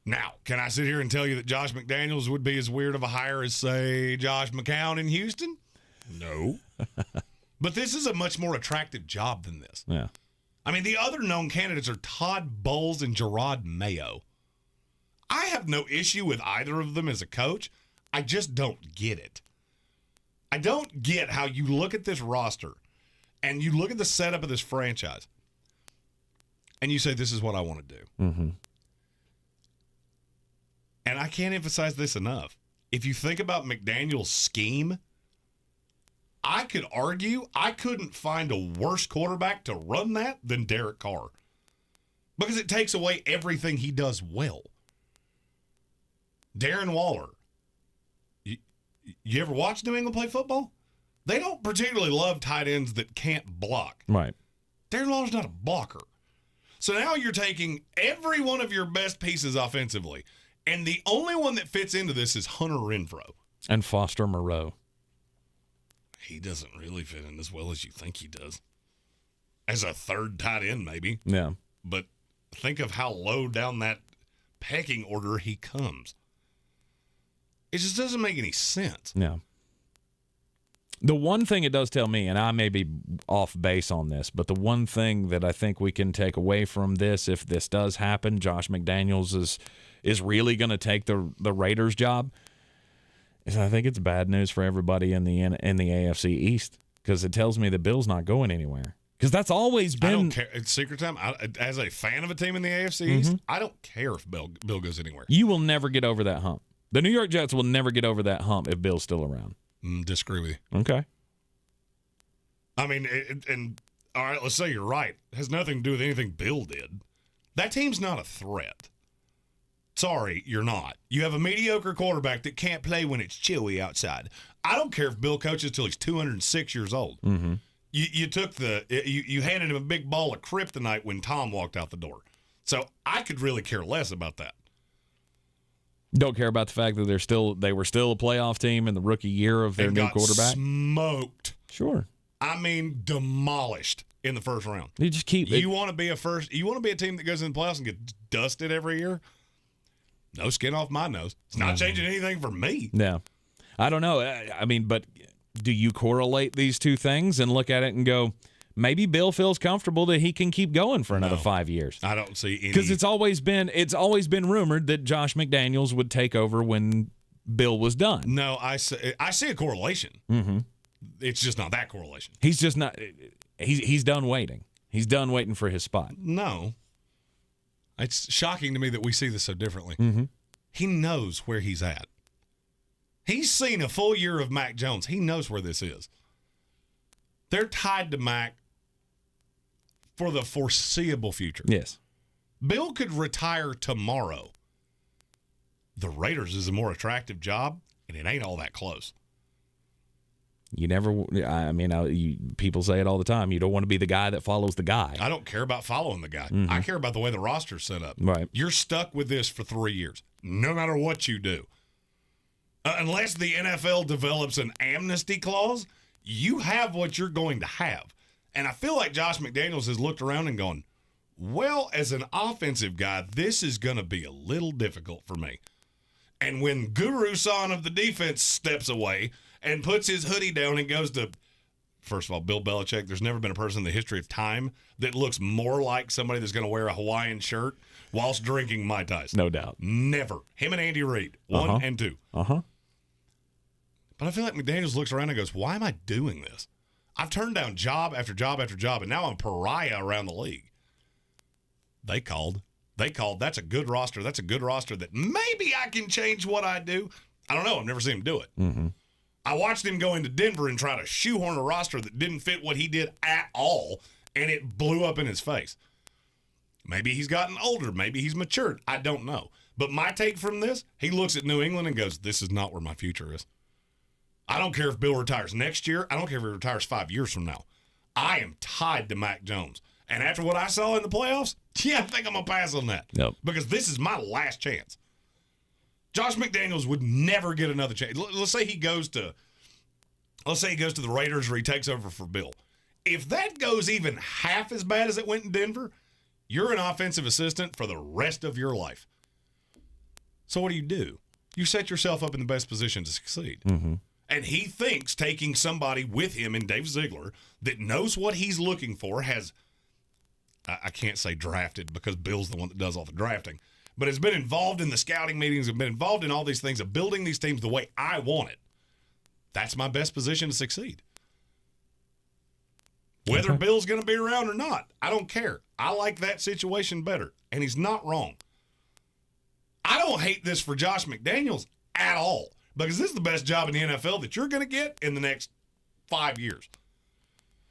Now, can I sit here and tell you that Josh McDaniels would be as weird of a hire as, say, Josh McCown in Houston? No. But this is a much more attractive job than this. Yeah. I mean, the other known candidates are Todd Bowles and Gerard Mayo. I have no issue with either of them as a coach. I just don't get it. I don't get how you look at this roster and you look at the setup of this franchise and you say, this is what I want to do. Mm-hmm. And I can't emphasize this enough. If you think about McDaniel's scheme, I could argue I couldn't find a worse quarterback to run that than Derek Carr. Because it takes away everything he does well. Darren Waller. You ever watch New England play football? They don't particularly love tight ends that can't block. Right. Darren Waller's not a blocker. So now you're taking every one of your best pieces offensively, and the only one that fits into this is Hunter Renfrow. And Foster Moreau. He doesn't really fit in as well as you think he does. As a third tight end, maybe. Yeah. But think of how low down that pecking order he comes. It just doesn't make any sense. Yeah. The one thing it does tell me, and I may be off base on this, but the one thing that I think we can take away from this, if this does happen, Josh McDaniels is really going to take the Raiders job, is I think it's bad news for everybody in the AFC East, because it tells me that Bill's not going anywhere. Because that's always been. I don't care. It's secret time. As a fan of a team in the AFC East, I don't care if Bill goes anywhere. You will never get over that hump. The New York Jets will never get over that hump if Bill's still around. Disagree with you. Okay. I mean, and all right, let's say you're right. It has nothing to do with anything Bill did. That team's not a threat. Sorry, you're not. You have a mediocre quarterback that can't play when it's chilly outside. I don't care if Bill coaches till he's 206 years old. Mm-hmm. You took you handed him a big ball of kryptonite when Tom walked out the door. So I could really care less about that. Don't care about the fact that they were still a playoff team in the rookie year of their new quarterback. Smoked. Sure. I mean, demolished in the first round. You just keep. You want to be a team that goes in the playoffs and gets dusted every year? No skin off my nose. It's not changing anything for me. No. I don't know. I mean, but do you correlate these two things and look at it and go, maybe Bill feels comfortable that he can keep going for another 5 years? I don't see any. Because it's always been rumored that Josh McDaniels would take over when Bill was done. No, I see a correlation. Mm-hmm. It's just not that correlation. He's just not. He's done waiting. He's done waiting for his spot. No. It's shocking to me that we see this so differently. Mm-hmm. He knows where he's at. He's seen a full year of Mac Jones. He knows where this is. They're tied to Mac for the foreseeable future. Yes. Bill could retire tomorrow. The Raiders is a more attractive job, and it ain't all that close. You never, I mean, people say it all the time. You don't want to be the guy that follows the guy. I don't care about following the guy. Mm-hmm. I care about the way the roster's set up. Right. You're stuck with this for 3 years, no matter what you do. Unless the NFL develops an amnesty clause, you have what you're going to have. And I feel like Josh McDaniels has looked around and gone, well, as an offensive guy, this is going to be a little difficult for me. And when Guru-san of the defense steps away and puts his hoodie down and goes to, first of all, Bill Belichick, there's never been a person in the history of time that looks more like somebody that's going to wear a Hawaiian shirt whilst drinking Mai Tais. No doubt. Never. Him and Andy Reid, 1 and 2. Uh-huh. But I feel like McDaniels looks around and goes, why am I doing this? I've turned down job after job after job, and now I'm a pariah around the league. They called. That's a good roster. That's a good roster that maybe I can change what I do. I don't know. I've never seen him do it. Mm-hmm. I watched him go into Denver and try to shoehorn a roster that didn't fit what he did at all, and it blew up in his face. Maybe he's gotten older. Maybe he's matured. I don't know. But my take from this, he looks at New England and goes, this is not where my future is. I don't care if Bill retires next year. I don't care if he retires 5 years from now. I am tied to Mac Jones. And after what I saw in the playoffs, I think I'm going to pass on that. Nope. Because this is my last chance. Josh McDaniels would never get another chance. Let's say he goes to the Raiders or he takes over for Bill. If that goes even half as bad as it went in Denver, you're an offensive assistant for the rest of your life. So what do? You set yourself up in the best position to succeed. Mm-hmm. And he thinks taking somebody with him in Dave Ziegler that knows what he's looking for, has, I can't say drafted because Bill's the one that does all the drafting, but has been involved in the scouting meetings, has been involved in all these things of building these teams the way I want it. That's my best position to succeed. Whether Bill's going to be around or not, I don't care. I like that situation better, and he's not wrong. I don't hate this for Josh McDaniels at all, because this is the best job in the NFL that you're going to get in the next 5 years.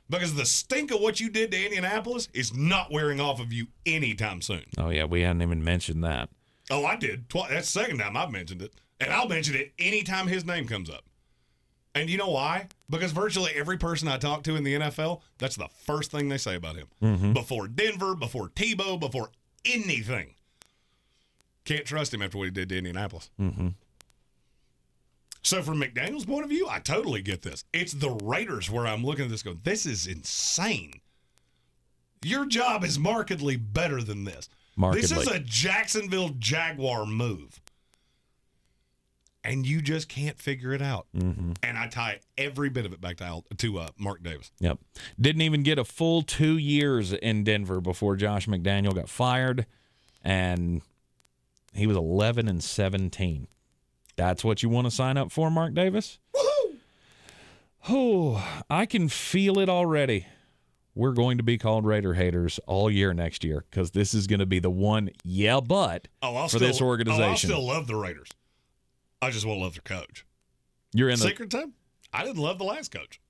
Because the stink of what you did to Indianapolis is not wearing off of you anytime soon. Oh, yeah, we hadn't even mentioned that. Oh, I did. That's the second time I've mentioned it. And I'll mention it anytime his name comes up. And you know why? Because virtually every person I talk to in the NFL, that's the first thing they say about him. Mm-hmm. Before Denver, before Tebow, before anything. Can't trust him after what he did to Indianapolis. Mm-hmm. So from McDaniels' point of view, I totally get this. It's the Raiders where I'm looking at this going, this is insane. Your job is markedly better than this. This is a Jacksonville Jaguar move. And you just can't figure it out. Mm-hmm. And I tie every bit of it back to Mark Davis. Yep. Didn't even get a full 2 years in Denver before Josh McDaniel got fired. And he was 11-17. That's what you want to sign up for, Mark Davis? Woohoo! Oh, I can feel it already. we're going to be called Raider haters all year next year because this is going to be the one for this organization. I'll still love the Raiders. I just won't love their coach. You're in Secret time? I didn't love the last coach.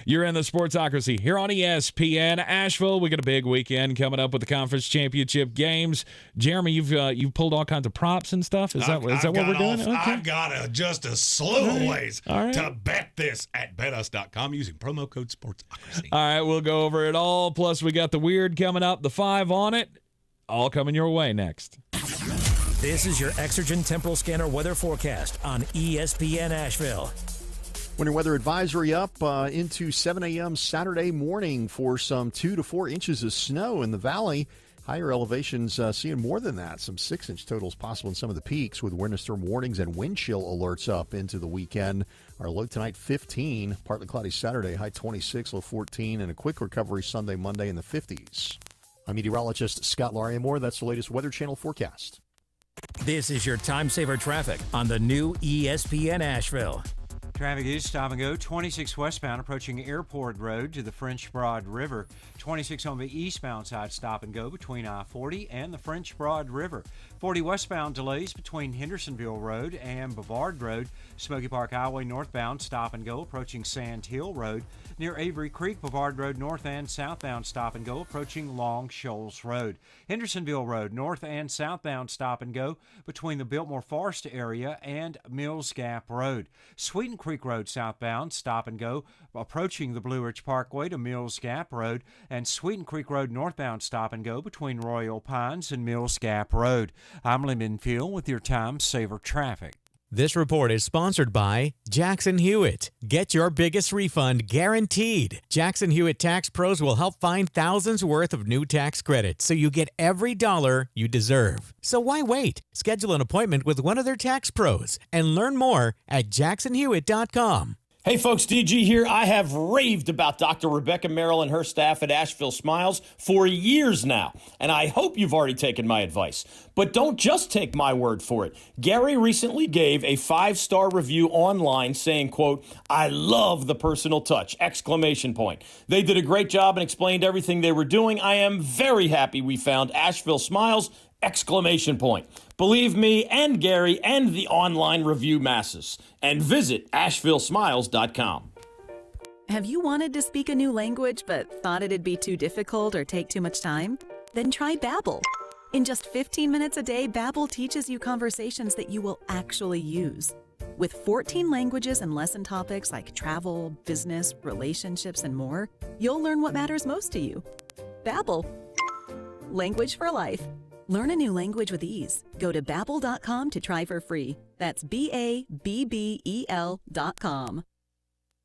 You're in the Sportsocracy here on ESPN Asheville. We got a big weekend coming up with the conference championship games. Jeremy, you've pulled all kinds of props and stuff. Is that what we're doing? Okay. I've got just a slew of ways All right. to bet this at betus.com using promo code Sportsocracy. All right, we'll go over it all. Plus, we got the weird coming up, the 5 on it. All coming your way next. This is your Exergen Temporal Scanner weather forecast on ESPN Asheville. Winter weather advisory up into 7 a.m. Saturday morning for some 2 to 4 inches of snow in the valley. Higher elevations seeing more than that. Some 6-inch totals possible in some of the peaks with winter storm warnings and wind chill alerts up into the weekend. Our low tonight 15, partly cloudy Saturday, high 26, low 14, and a quick recovery Sunday, Monday in the 50s. I'm meteorologist Scott Lariamore. That's the latest Weather Channel forecast. This is your time saver traffic on the new ESPN Asheville. Traffic is stop and go. 26 westbound approaching Airport Road to the French Broad River. 26 on the eastbound side stop and go between I-40 and the French Broad River. 40 westbound delays between Hendersonville Road and Bavard Road. Smoky Park Highway northbound stop and go approaching Sand Hill Road. Near Avery Creek, Bavard Road north and southbound stop and go approaching Long Shoals Road. Hendersonville Road north and southbound stop and go between the Biltmore Forest area and Mills Gap Road. Sweeten Creek Road southbound stop and go approaching the Blue Ridge Parkway to Mills Gap Road, and Sweeten Creek Road northbound stop and go between Royal Pines and Mills Gap Road. I'm Lyndon Field with your Time Saver Traffic. This report is sponsored by Jackson Hewitt. Get your biggest refund guaranteed. Jackson Hewitt Tax Pros will help find thousands worth of new tax credits so you get every dollar you deserve. So why wait? Schedule an appointment with one of their tax pros and learn more at jacksonhewitt.com. Hey folks, DG here. I have raved about Dr. Rebecca Merrill and her staff at Asheville Smiles for years now, and I hope you've already taken my advice. But don't just take my word for it. Gary recently gave a 5-star review online saying, quote, "I love the personal touch, !" They did a great job and explained everything they were doing. I am very happy we found Asheville Smiles, ! Believe me and Gary and the online review masses. And visit AshevilleSmiles.com. Have you wanted to speak a new language but thought it'd be too difficult or take too much time? Then try Babbel. In just 15 minutes a day, Babbel teaches you conversations that you will actually use. With 14 languages and lesson topics like travel, business, relationships, and more, you'll learn what matters most to you. Babbel. Language for life. Learn a new language with ease. Go to Babbel.com to try for free. That's BABBEL.com.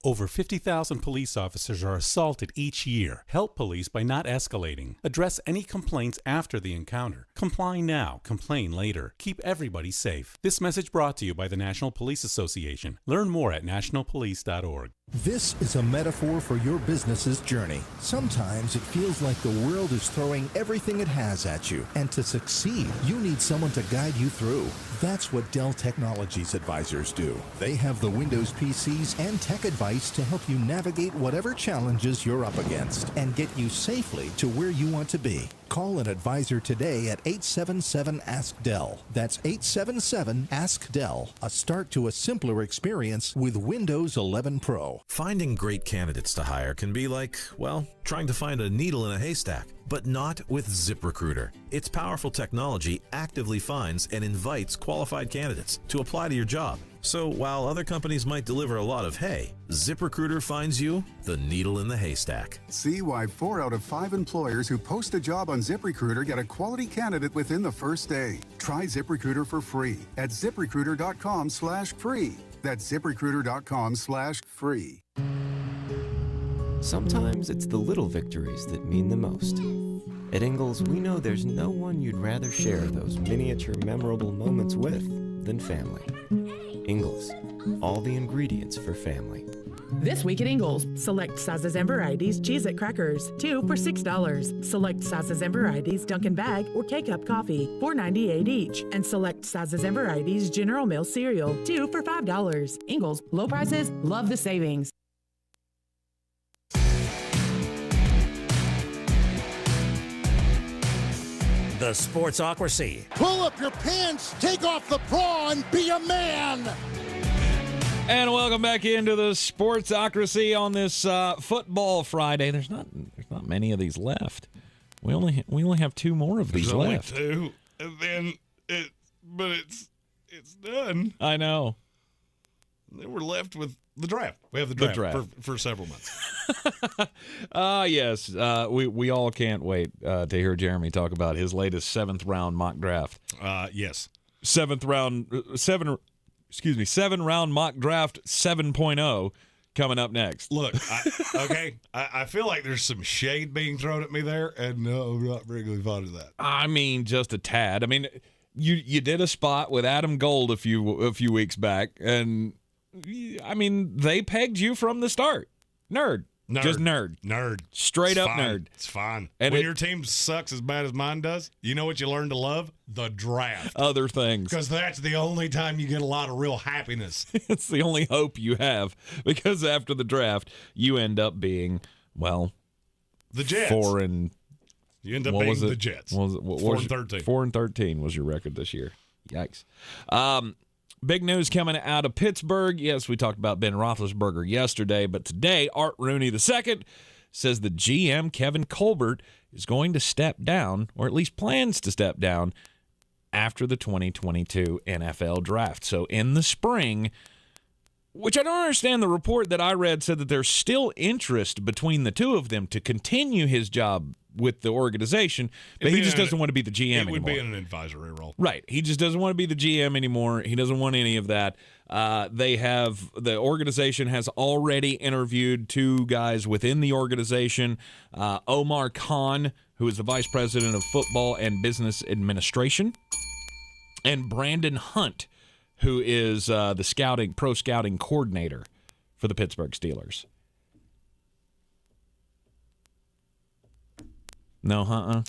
Over 50,000 police officers are assaulted each year. Help police by not escalating. Address any complaints after the encounter. Comply now, complain later. Keep everybody safe. This message brought to you by the National Police Association. Learn more at nationalpolice.org. This is a metaphor for your business's journey. Sometimes it feels like the world is throwing everything it has at you. And to succeed, you need someone to guide you through. That's what Dell Technologies advisors do. They have the Windows PCs and tech advice to help you navigate whatever challenges you're up against and get you safely to where you want to be. Call an advisor today at 877-ASK-DELL. That's 877-ASK-DELL. A start to a simpler experience with Windows 11 Pro. Finding great candidates to hire can be like, well, trying to find a needle in a haystack, but not with ZipRecruiter. Its powerful technology actively finds and invites qualified candidates to apply to your job. So while other companies might deliver a lot of hay, ZipRecruiter finds you the needle in the haystack. See why 4 out of 5 employers who post a job on ZipRecruiter get a quality candidate within the first day. Try ZipRecruiter for free at ZipRecruiter.com/free. That's ZipRecruiter.com/free. Sometimes it's the little victories that mean the most. At Ingalls, we know there's no one you'd rather share those miniature memorable moments with than family. Ingalls, all the ingredients for family. This week at Ingalls, select sizes and varieties Cheez-It crackers, 2 for $6. Select sizes and varieties Dunkin' Bag or K-Cup coffee, $4.98 each. And select sizes and varieties General Mills cereal, 2 for $5. Ingalls, low prices, love the savings. The Sportsocracy. Pull up your pants, take off the bra, and be a man. And welcome back into the Sportsocracy on this football Friday. There's not many of these left. We only have two more of these left. Only two, and then it's done. I know. Then we're left with the draft. We have the draft. For several months. Yes. We all can't wait to hear Jeremy talk about his latest 7th round mock draft. Yes. 7 round mock draft 7.0 coming up next. Look, I feel like there's some shade being thrown at me there, and no, I'm not particularly fond of that. I mean, just a tad. I mean, you did a spot with Adam Gold a few weeks back, and I mean, they pegged you from the start. Nerd. Just nerd. Straight up nerd. It's fine. And when your team sucks as bad as mine does, you know what you learn to love? The draft. Other things. Because that's the only time you get a lot of real happiness. It's the only hope you have. Because after the draft, you end up being, well, the Jets. You end up being the Jets. 4-13. 4-13 was your record this year. Yikes. Big news coming out of Pittsburgh. Yes, we talked about Ben Roethlisberger yesterday, but today, Art Rooney II says the GM, Kevin Colbert, is going to step down, or at least plans to step down, after the 2022 NFL Draft. So in the spring, which I don't understand, the report that I read said that there's still interest between the two of them to continue his job with the organization, but he just doesn't want to be the GM anymore. It would be in an advisory role. Right. He just doesn't want to be the GM anymore. He doesn't want any of that. The organization has already interviewed 2 guys within the organization, Omar Khan, who is the Vice President of Football and Business Administration, and Brandon Hunt, who is the pro scouting coordinator for the Pittsburgh Steelers. No,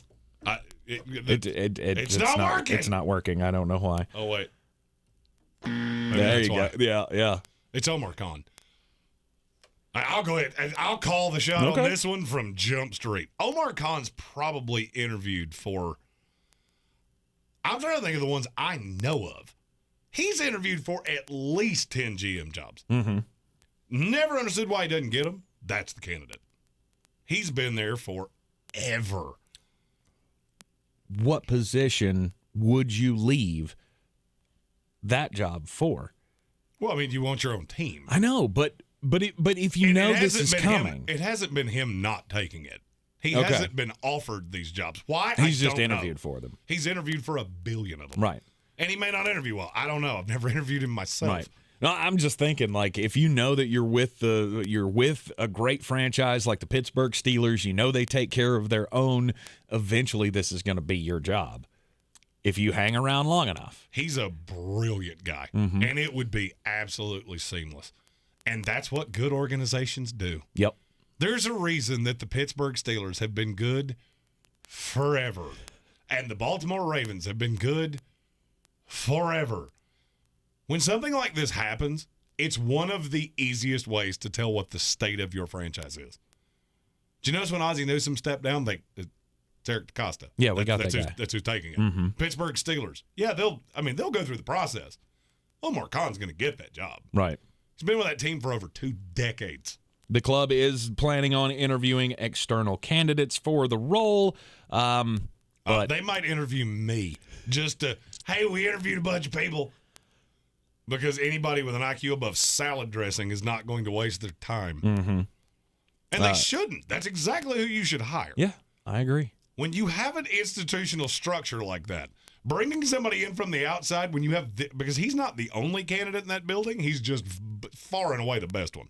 it's not working. It's not working. I don't know why. Oh, wait. There you go. Yeah. It's Omar Khan. I'll go ahead and I'll call the shot on this one from Jump Street. Omar Khan's probably interviewed for, I'm trying to think of the ones I know of. He's interviewed for at least 10 GM jobs. Mm-hmm. Never understood why he doesn't get them. That's the candidate. He's been there forever. What position would you leave that job for? Well, I mean, you want your own team. I know, but if you know this is coming, it hasn't been him not taking it. He hasn't been offered these jobs. Why? He's just interviewed for them. He's interviewed for 1 billion of them. Right. And he may not interview well. I don't know. I've never interviewed him myself. Right. No, I'm just thinking, like, if you know that you're with a great franchise like the Pittsburgh Steelers, you know they take care of their own, eventually this is going to be your job if you hang around long enough. He's a brilliant guy, and it would be absolutely seamless. And that's what good organizations do. Yep. There's a reason that the Pittsburgh Steelers have been good forever, and the Baltimore Ravens have been good forever. When something like this happens, it's one of the easiest ways to tell what the state of your franchise is. Did you notice when Ozzie Newsome stepped down, it's Eric DaCosta. Yeah, we got that guy. That's who's taking it. Mm-hmm. Pittsburgh Steelers. Yeah, they'll go through the process. Omar Khan's going to get that job. Right. He's been with that team for over 2 decades. The club is planning on interviewing external candidates for the role. But they might interview me just to, hey, we interviewed a bunch of people. Because anybody with an IQ above salad dressing is not going to waste their time. Mm-hmm. And they shouldn't. That's exactly who you should hire. Yeah, I agree. When you have an institutional structure like that, bringing somebody in from the outside when you have because he's not the only candidate in that building, he's just far and away the best one.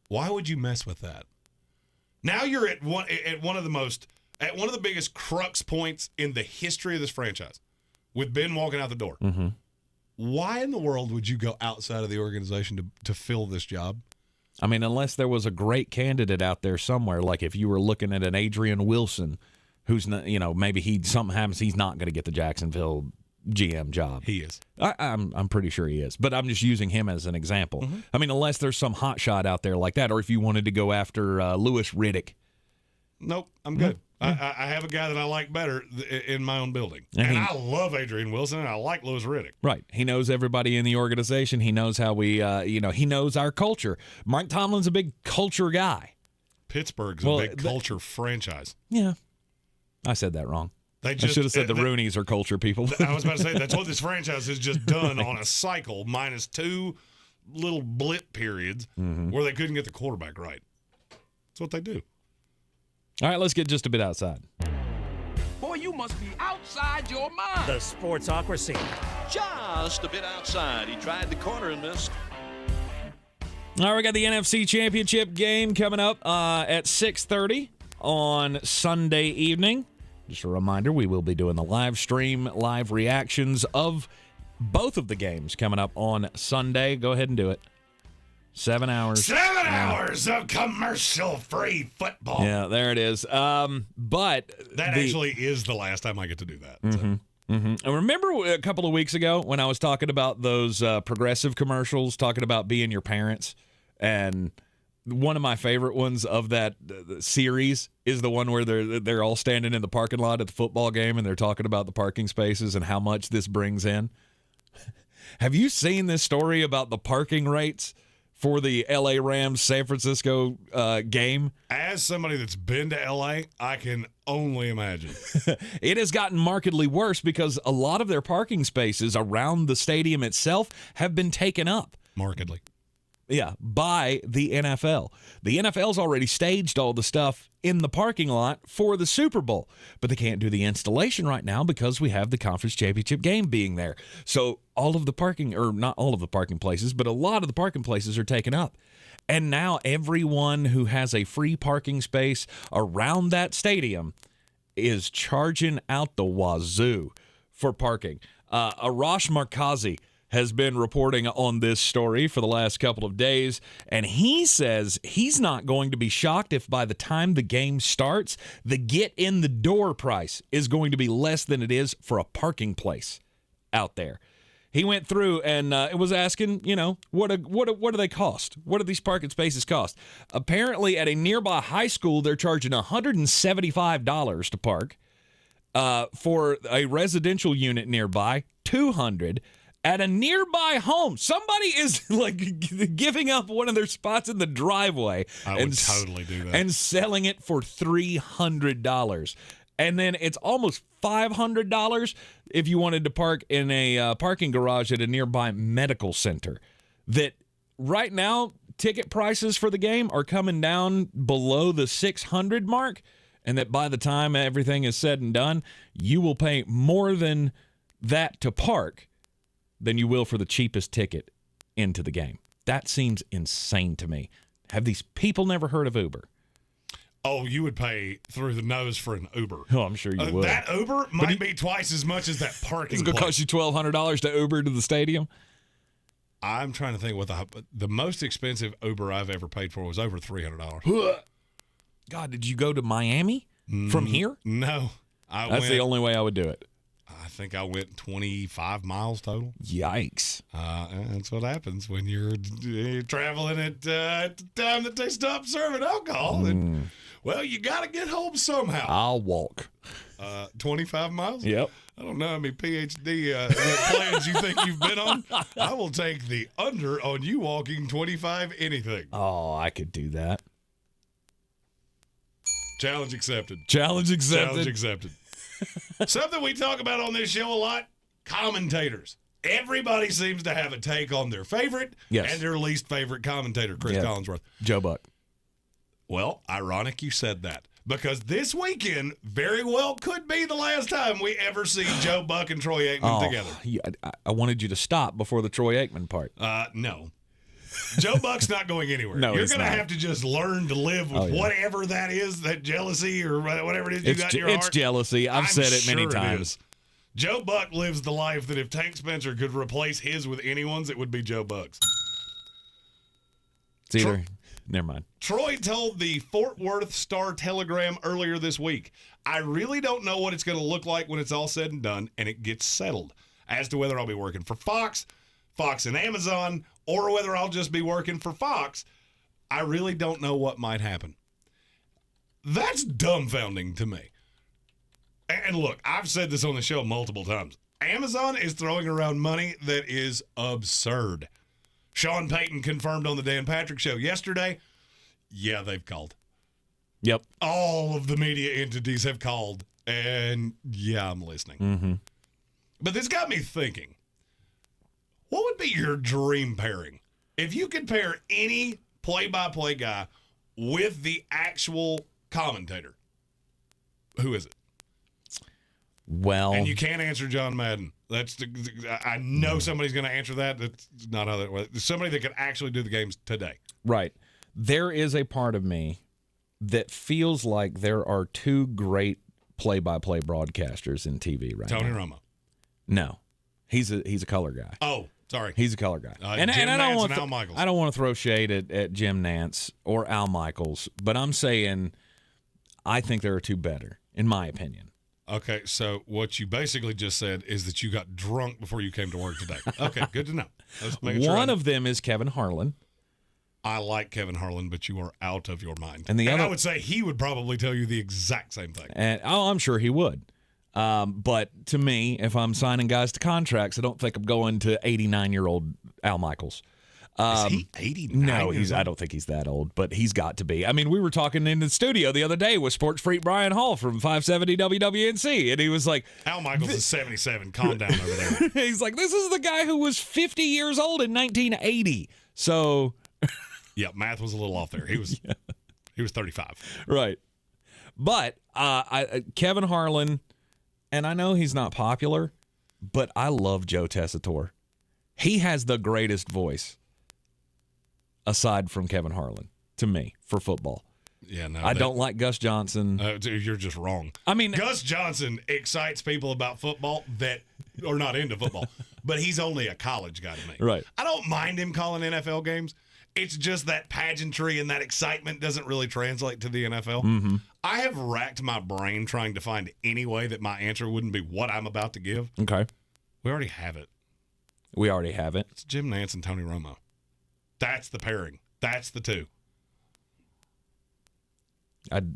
Why would you mess with that? Now you're at one of the biggest crux points in the history of this franchise, with Ben walking out the door. Mm-hmm. Why in the world would you go outside of the organization to fill this job? I mean, unless there was a great candidate out there somewhere, like if you were looking at an Adrian Wilson, who's not, maybe something happens, he's not going to get the Jacksonville GM job. He is. I'm pretty sure he is, but I'm just using him as an example. Mm-hmm. I mean, unless there's some hotshot out there like that, or if you wanted to go after Louis Riddick. Nope, I'm good. I have a guy that I like better in my own building. And I love Adrian Wilson, and I like Louis Riddick. Right. He knows everybody in the organization. He knows how we, he knows our culture. Mike Tomlin's a big culture guy. Pittsburgh's a big culture franchise. Yeah. I said that wrong. I should have said the Rooneys are culture people. I was about to say, that's what this franchise has just done on a cycle, minus 2 little blip periods where they couldn't get the quarterback right. That's what they do. All right, let's get just a bit outside. Boy, you must be outside your mind. The Sportsocracy. Just a bit outside. He tried the corner and missed. All right, we got the NFC Championship game coming up at 6:30 on Sunday evening. Just a reminder, we will be doing the live stream, live reactions of both of the games coming up on Sunday. Go ahead and do it. 7 hours. 7 hours of commercial-free football. Yeah, there it is. But that actually is the last time I get to do that. And remember a couple of weeks ago when I was talking about those progressive commercials, talking about being your parents, and one of my favorite ones of that series is the one where they're all standing in the parking lot at the football game and they're talking about the parking spaces and how much this brings in. Have you seen this story about the parking rates for the L.A. Rams San Francisco game? As somebody that's been to L.A., I can only imagine. It has gotten markedly worse because a lot of their parking spaces around the stadium itself have been taken up. Markedly. Yeah, by the NFL. The NFL's already staged all the stuff in the parking lot for the Super Bowl, but they can't do the installation right now because we have the conference championship game being there. So all of the parking, or not all of the parking places, but a lot of the parking places are taken up. And now everyone who has a free parking space around that stadium is charging out the wazoo for parking. Arash Markazi has been reporting on this story for the last couple of days, and he says he's not going to be shocked if by the time the game starts, the get-in-the-door price is going to be less than it is for a parking place out there. He went through and it was asking, what do they cost? What do these parking spaces cost? Apparently, at a nearby high school, they're charging $175 to park. For a residential unit nearby, $200. At a nearby home, somebody is giving up one of their spots in the driveway. I would totally do that. And selling it for $300. And then it's almost $500 if you wanted to park in a parking garage at a nearby medical center. That right now, ticket prices for the game are coming down below the $600 mark. And that by the time everything is said and done, you will pay more than that to park than you will for the cheapest ticket into the game. That seems insane to me. Have these people never heard of Uber? Oh, you would pay through the nose for an Uber. Oh, I'm sure you would. That Uber might be twice as much as that parking. It's going to cost you $1,200 to Uber to the stadium? I'm trying to think what the most expensive Uber I've ever paid for was over $300. God, did you go to Miami from here? No. That's the only way I would do it. I think I went 25 miles total. Yikes. That's what happens when you're traveling at the time that they stop serving alcohol. And, well, you got to get home somehow. I'll walk. 25 miles? Yep. I don't know how many PhD plans you think you've been on. I will take the under on you walking 25 anything. Oh, I could do that. Challenge accepted. Challenge accepted. Challenge accepted. Something we talk about on this show a lot, commentators. Everybody seems to have a take on their favorite and their least favorite commentator, Chris Collinsworth. Joe Buck. Well, ironic you said that, because this weekend very well could be the last time we ever see Joe Buck and Troy Aikman together. I wanted you to stop before the Troy Aikman part. No. Joe Buck's not going anywhere. No, You're going to have to just learn to live with Oh, yeah. whatever that is, that jealousy or whatever it is you got in your heart. It's jealousy. I've said it many times. Joe Buck lives the life that if Tank Spencer could replace his with anyone's, it would be Joe Buck's. It's either. Never mind. Troy told the Fort Worth Star-Telegram earlier this week, I really don't know what it's going to look like when it's all said and done and it gets settled as to whether I'll be working for Fox and Amazon, or whether I'll just be working for Fox. I really don't know what might happen. That's dumbfounding to me. And look, I've said this on the show multiple times. Amazon is throwing around money that is absurd. Sean Payton confirmed on the Dan Patrick Show yesterday. Yeah, they've called. Yep. All of the media entities have called. And yeah, I'm listening. Mm-hmm. But this got me thinking. What would be your dream pairing? If you could pair any play-by-play guy with the actual commentator, who is it? Well, and you can't answer John Madden. I know somebody's going to answer that. That's not how that works. Somebody that could actually do the games today. Right. There is a part of me that feels like there are two great play-by-play broadcasters in TV right now. Tony Romo. No, he's a color guy. Oh, sorry, he's a color guy. And I don't want Al Michaels. I don't want to throw shade at Jim Nantz or Al Michaels, but I'm saying I think there are two better, in my opinion. Okay, so what you basically just said is that you got drunk before you came to work today. Okay, good to know. One of them is Kevin Harlan. I like Kevin Harlan, but you are out of your mind. And I would say he would probably tell you the exact same thing. And I'm sure he would. But to me, if I'm signing guys to contracts, I don't think I'm going to 89-year-old Al Michaels. Is he 89? No, I don't think he's that old, but he's got to be. I mean, we were talking in the studio the other day with sports freak Brian Hall from 570 WWNC, and he was like, Al Michaels is 77. Calm down over there. He's like, this is the guy who was 50 years old in 1980. So, yeah, math was a little off there. He was he was 35. Right. But Kevin Harlan, and I know he's not popular, but I love Joe Tessitore. He has the greatest voice. Aside from Kevin Harlan, to me, for football. Yeah, no. I don't like Gus Johnson. You're just wrong. I mean, Gus Johnson excites people about football that are not into football, but he's only a college guy to me. Right. I don't mind him calling NFL games. It's just that pageantry and that excitement doesn't really translate to the NFL. Mm-hmm. I have racked my brain trying to find any way that my answer wouldn't be what I'm about to give. Okay. We already have it. It's Jim Nantz and Tony Romo. That's the pairing. That's the two.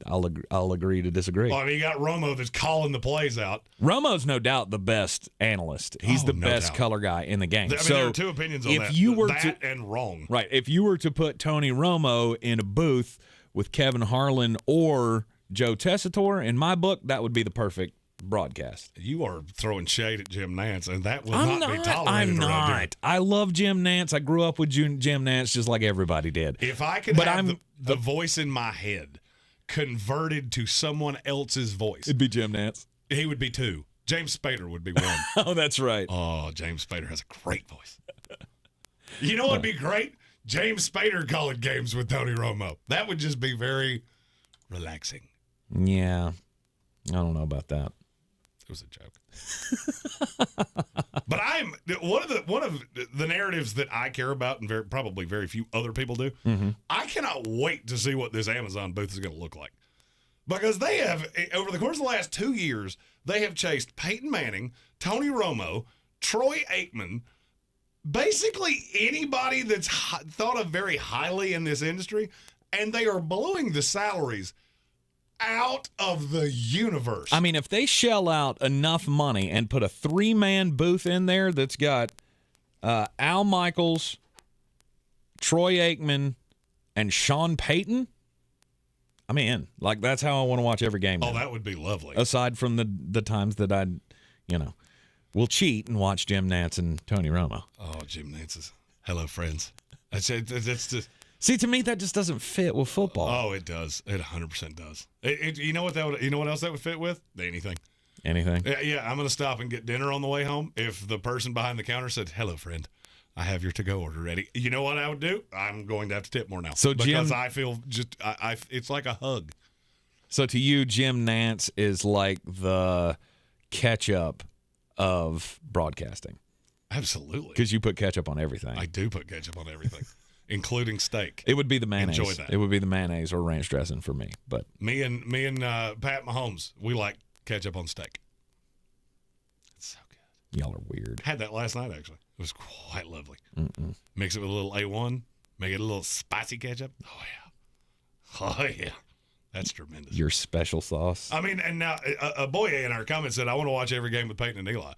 I'll agree to disagree. Well, I mean, you got Romo that's calling the plays out. Romo's no doubt the best analyst. He's the best color guy in the game. I mean, there are two opinions on that. If you were and wrong. Right. If you were to put Tony Romo in a booth with Kevin Harlan or Joe Tessitore, in my book, that would be the perfect broadcast. You are throwing shade at Jim Nantz, and that will not be tolerated. I'm around here. not. I love Jim Nantz. I grew up with Jim Nantz just like everybody did. If I could have the voice in my head converted to someone else's voice, it'd be Jim Nantz. He would be two. James Spader would be one. Oh, that's right. Oh, James Spader has a great voice. You know what would be great? James Spader calling games with Tony Romo. That would just be very relaxing. Yeah. I don't know about that. It was a joke. But one of the narratives that I care about, and probably very few other people do. Mm-hmm. I cannot wait to see what this Amazon booth is going to look like, because they have, over the course of the last 2 years, they have chased Peyton Manning, Tony Romo, Troy Aikman, basically anybody that's thought of very highly in this industry, and they are blowing the salaries out of the universe. I mean, if they shell out enough money and put a 3-man booth in there that's got Al Michaels, Troy Aikman, and Sean Payton, I'm in. Like, that's how I want to watch every game now. Oh, that would be lovely. Aside from the times that I, will cheat and watch Jim Nantz and Tony Romo. Oh, Jim Nantz is hello, friends. That's just. See, to me, that just doesn't fit with football. Oh, it does. It 100% does. You know what else that would fit with? Anything. Yeah, I'm going to stop and get dinner on the way home. If the person behind the counter said, "Hello, friend, I have your to-go order ready," you know what I would do? I'm going to have to tip more now. So because I feel it's like a hug. So to you, Jim Nantz is like the ketchup of broadcasting. Absolutely. Because you put ketchup on everything. I do put ketchup on everything. Including steak. It would be the mayonnaise. Enjoy that. It would be the mayonnaise or ranch dressing for me. But me and Pat Mahomes, we like ketchup on steak. It's so good. Y'all are weird. Had that last night, actually. It was quite lovely. Mm-mm. Mix it with a little A1. Make it a little spicy ketchup. Oh, yeah. That's tremendous. Your special sauce. I mean, and now a boy in our comments said, I want to watch every game with Peyton and Eli.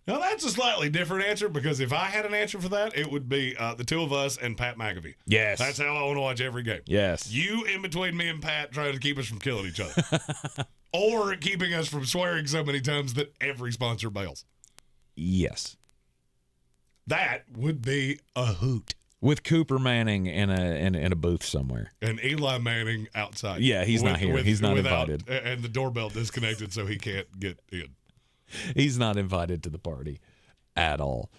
Now, that's a slightly different answer because if I had an answer for that, it would be the two of us and Pat McAfee. Yes. That's how I want to watch every game. Yes. You in between me and Pat trying to keep us from killing each other. Or keeping us from swearing so many times that every sponsor bails. Yes. That would be a hoot. With Cooper Manning in a booth somewhere. And Eli Manning outside. Yeah, he's not here. He's not invited. And the doorbell disconnected so he can't get in. He's not invited to the party at all.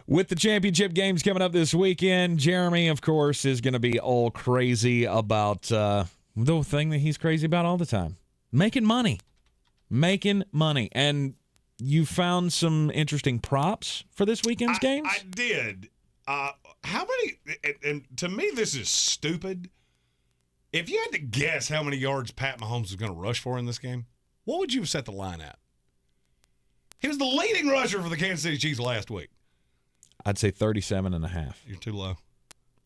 With the championship games coming up this weekend, Jeremy, of course, is going to be all crazy about the thing that he's crazy about all the time. Making money. And you found some interesting props for this weekend's games? I did. How many, and to me this is stupid. If you had to guess how many yards Pat Mahomes is going to rush for in this game, what would you have set the line at? He was the leading rusher for the Kansas City Chiefs last week. I'd say 37.5. You're too low.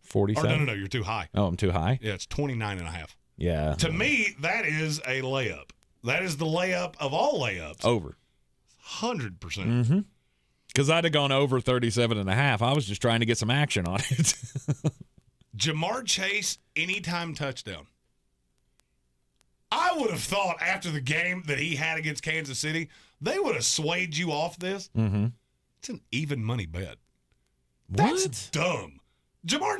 47? No, you're too high. Oh, I'm too high? Yeah, it's 29.5. Yeah. To me, that is a layup. That is the layup of all layups. Over. 100%. Mm-hmm. Because I'd have gone over 37.5. I was just trying to get some action on it. Jamar Chase, anytime touchdown. I would have thought after the game that he had against Kansas City, they would have swayed you off this. Mm-hmm. It's an even money bet. What? That's dumb. Jamar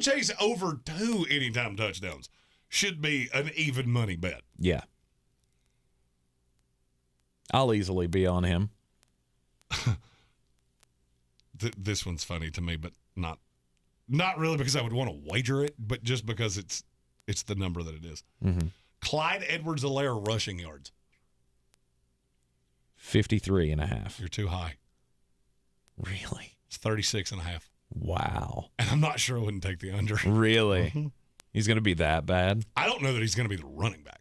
Chase over 2 anytime touchdowns should be an even money bet. Yeah. I'll easily be on him. This one's funny to me, but not really because I would want to wager it, but just because it's the number that it is. Mm-hmm. Clyde Edwards-Helaire rushing yards. 53.5. You're too high. Really? It's 36.5. Wow. And I'm not sure I wouldn't take the under. Really? Mm-hmm. He's going to be that bad? I don't know that he's going to be the running back.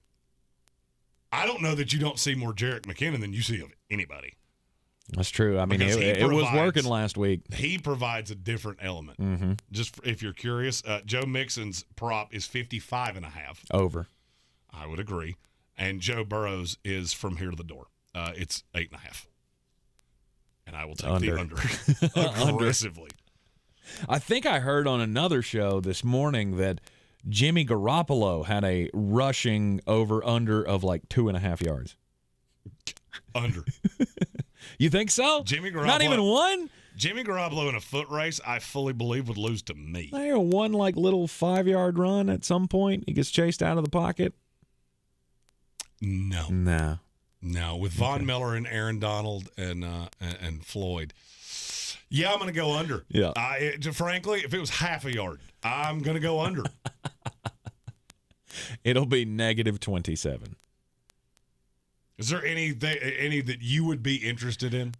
I don't know that you don't see more Jerick McKinnon than you see of anybody. That's true. I mean, it was working last week. He provides a different element. Mm-hmm. Just if you're curious, Joe Mixon's prop is 55.5. Over. I would agree. And Joe Burrow's is from here to the door. It's 8.5. And I will take the under aggressively. I think I heard on another show this morning that Jimmy Garoppolo had a rushing over-under of like 2.5 yards. Under. You think so? Jimmy Garoppolo. Not even one? Jimmy Garoppolo in a foot race, I fully believe, would lose to me. There, one like little 5-yard run at some point. He gets chased out of the pocket. No. No, with Von Miller and Aaron Donald and Floyd. Yeah, I'm going to go under. Yeah. Frankly, if it was half a yard, I'm going to go under. It'll be negative 27. Is there any that you would be interested in?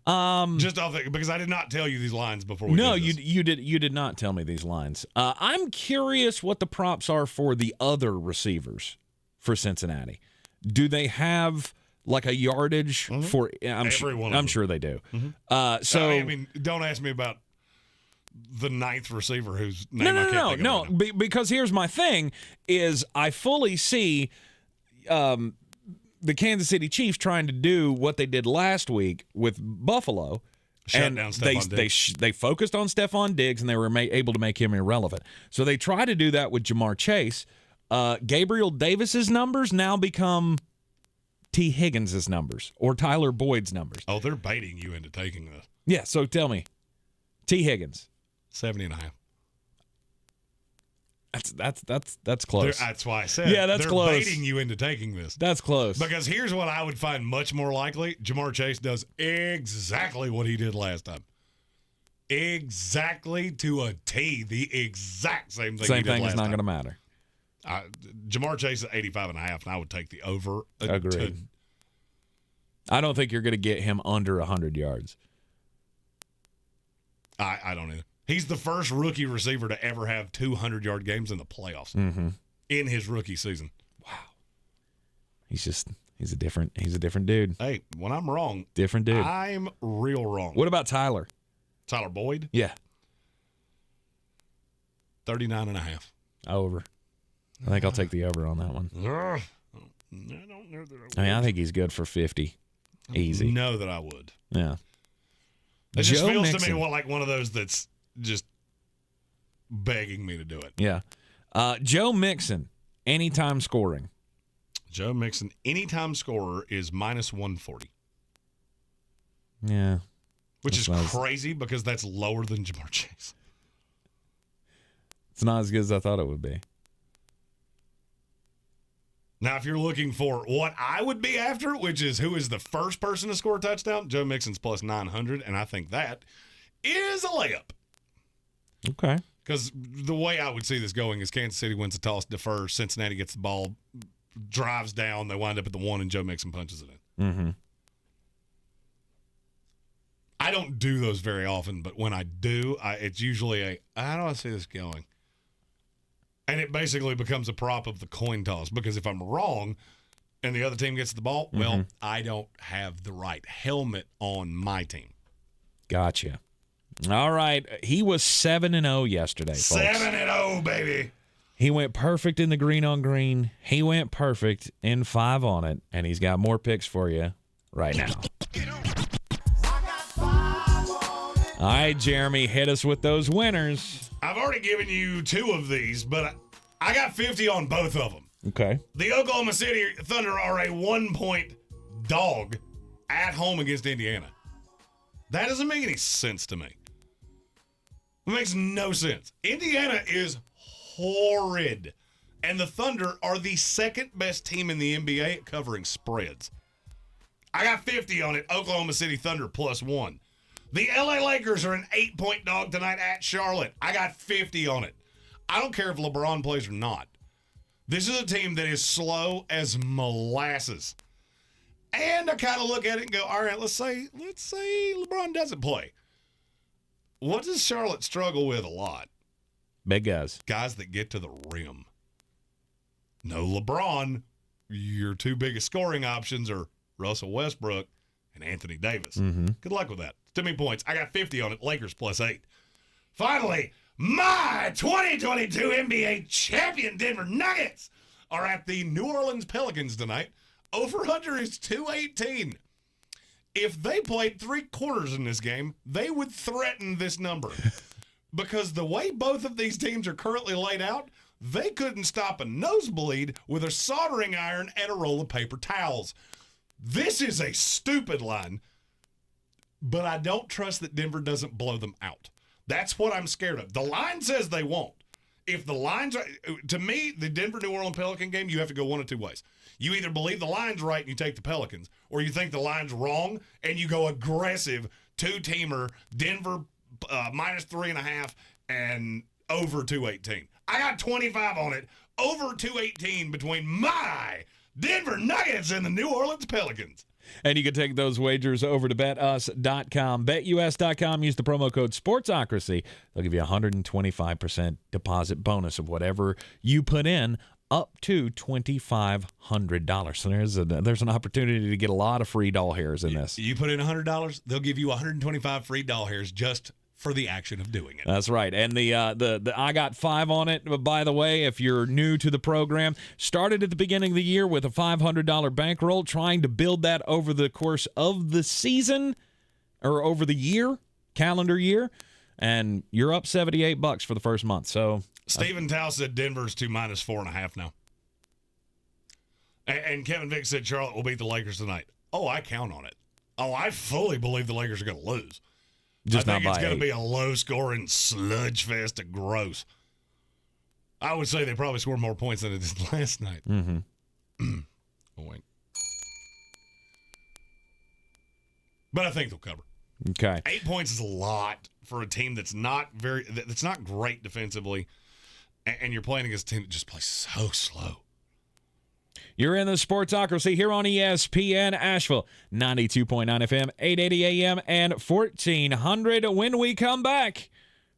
Just off because I did not tell you these lines before. You did not tell me these lines. I'm curious what the props are for the other receivers for Cincinnati. Do they have like a yardage for? I'm sure they do. Mm-hmm. I mean, don't ask me about the 9th receiver whose name I can't think of. No. Because here's my thing: is I fully see the Kansas City Chiefs trying to do what they did last week with Buffalo. Shut down Stephon Diggs. They focused on Stephon Diggs, and they were able to make him irrelevant. So they try to do that with Jamar Chase. Gabriel Davis's numbers now become T. Higgins' numbers or Tyler Boyd's numbers. Oh, they're baiting you into taking this. Yeah, so tell me. T. Higgins. 70.5. That's close. That's why I said that's close. They're baiting you into taking this. That's close. Because here's what I would find much more likely. Jamar Chase does exactly what he did last time. Exactly to a T. The exact same thing he did last time. Same thing is not going to matter. Jamar Chase is 85.5, and I would take the over. Agreed. I don't think you're going to get him under 100 yards. I don't either. He's the first rookie receiver to ever have 200-yard games in the playoffs in his rookie season. Wow. He's a different dude. Hey, when I'm wrong, different dude. I'm real wrong. What about Tyler? Tyler Boyd? Yeah. 39.5. Over. I think I'll take the over on that one. I don't know that I think he's good for 50. Easy. Know that I would. Yeah. It just Joe feels Mixon. to me like one of those that's just begging me to do it. Yeah. Joe Mixon, anytime scoring. Joe Mixon, anytime scorer is minus 140. Yeah. Which is crazy because that's lower than Jamar Chase. It's not as good as I thought it would be. Now, if you're looking for what I would be after, which is who is the first person to score a touchdown, Joe Mixon's plus 900, and I think that is a layup. Okay. Because the way I would see this going is Kansas City wins the toss, defers, Cincinnati gets the ball, drives down, they wind up at the 1, and Joe Mixon punches it in. Mm-hmm. I don't do those very often, but when I do, it's usually I don't see this going. And it basically becomes a prop of the coin toss, because if I'm wrong and the other team gets the ball, well, I don't have the right helmet on my team. Gotcha. All right. He was 7-0 yesterday, folks. 7-0, baby. He went perfect in the green on green. He went perfect in 5 on it, and he's got more picks for you right now. All right, Jeremy, hit us with those winners. I've already given you 2 of these, but I got 50 on both of them. Okay. The Oklahoma City Thunder are a 1-point dog at home against Indiana. That doesn't make any sense to me. It makes no sense. Indiana is horrid, and the Thunder are the second best team in the NBA at covering spreads. I got 50 on it. Oklahoma City Thunder plus 1. The LA Lakers are an 8-point dog tonight at Charlotte. I got 50 on it. I don't care if LeBron plays or not. This is a team that is slow as molasses. And I kind of look at it and go, all right, let's say LeBron doesn't play. What does Charlotte struggle with a lot? Big guys. Guys that get to the rim. No LeBron. Your 2 biggest scoring options are Russell Westbrook and Anthony Davis. Mm-hmm. Good luck with that. Too many points. I got 50 on it. Lakers plus 8. Finally, my 2022 NBA champion Denver Nuggets are at the New Orleans Pelicans tonight. Over-under is 218. If they played 3 quarters in this game, they would threaten this number. Because the way both of these teams are currently laid out, they couldn't stop a nosebleed with a soldering iron and a roll of paper towels. This is a stupid line, but I don't trust that Denver doesn't blow them out. That's what I'm scared of. The line says they won't. If the lines are, to me, the Denver-New Orleans Pelican game, you have to go one of 2 ways. You either believe the line's right and you take the Pelicans, or you think the line's wrong and you go aggressive 2-teamer, Denver minus 3.5 and over 218. I got 25 on it, over 218 between my Denver Nuggets and the New Orleans Pelicans. And you can take those wagers over to betus.com. BetUS.com. Use the promo code SPORTSOCRACY. They'll give you a 125% deposit bonus of whatever you put in, up to $2,500. So there's an opportunity to get a lot of free doll hairs in this. You put in $100, they'll give you 125 free doll hairs just for the action of doing it. That's right. And the I got 5 on it, by the way, if you're new to the program, started at the beginning of the year with a $500 bankroll, trying to build that over the course of the season or over the year, calendar year, and you're up $78 for the first month. So Stephen Tao said Denver's to minus 4.5 now. And Kevin Vick said Charlotte will beat the Lakers tonight. Oh, I count on it. Oh, I fully believe the Lakers are going to lose. Just I think not it's by going 8. to be a low-scoring sludge fest of gross. I would say they probably scored more points than it did last night. Mm-hmm. Oh, wait. But I think they'll cover. Okay. 8 points is a lot for a team that's not great defensively, and you're playing against a team that just plays so slow. You're in the Sportsocracy here on ESPN Asheville, 92.9 FM, 880 AM, and 1400. When we come back,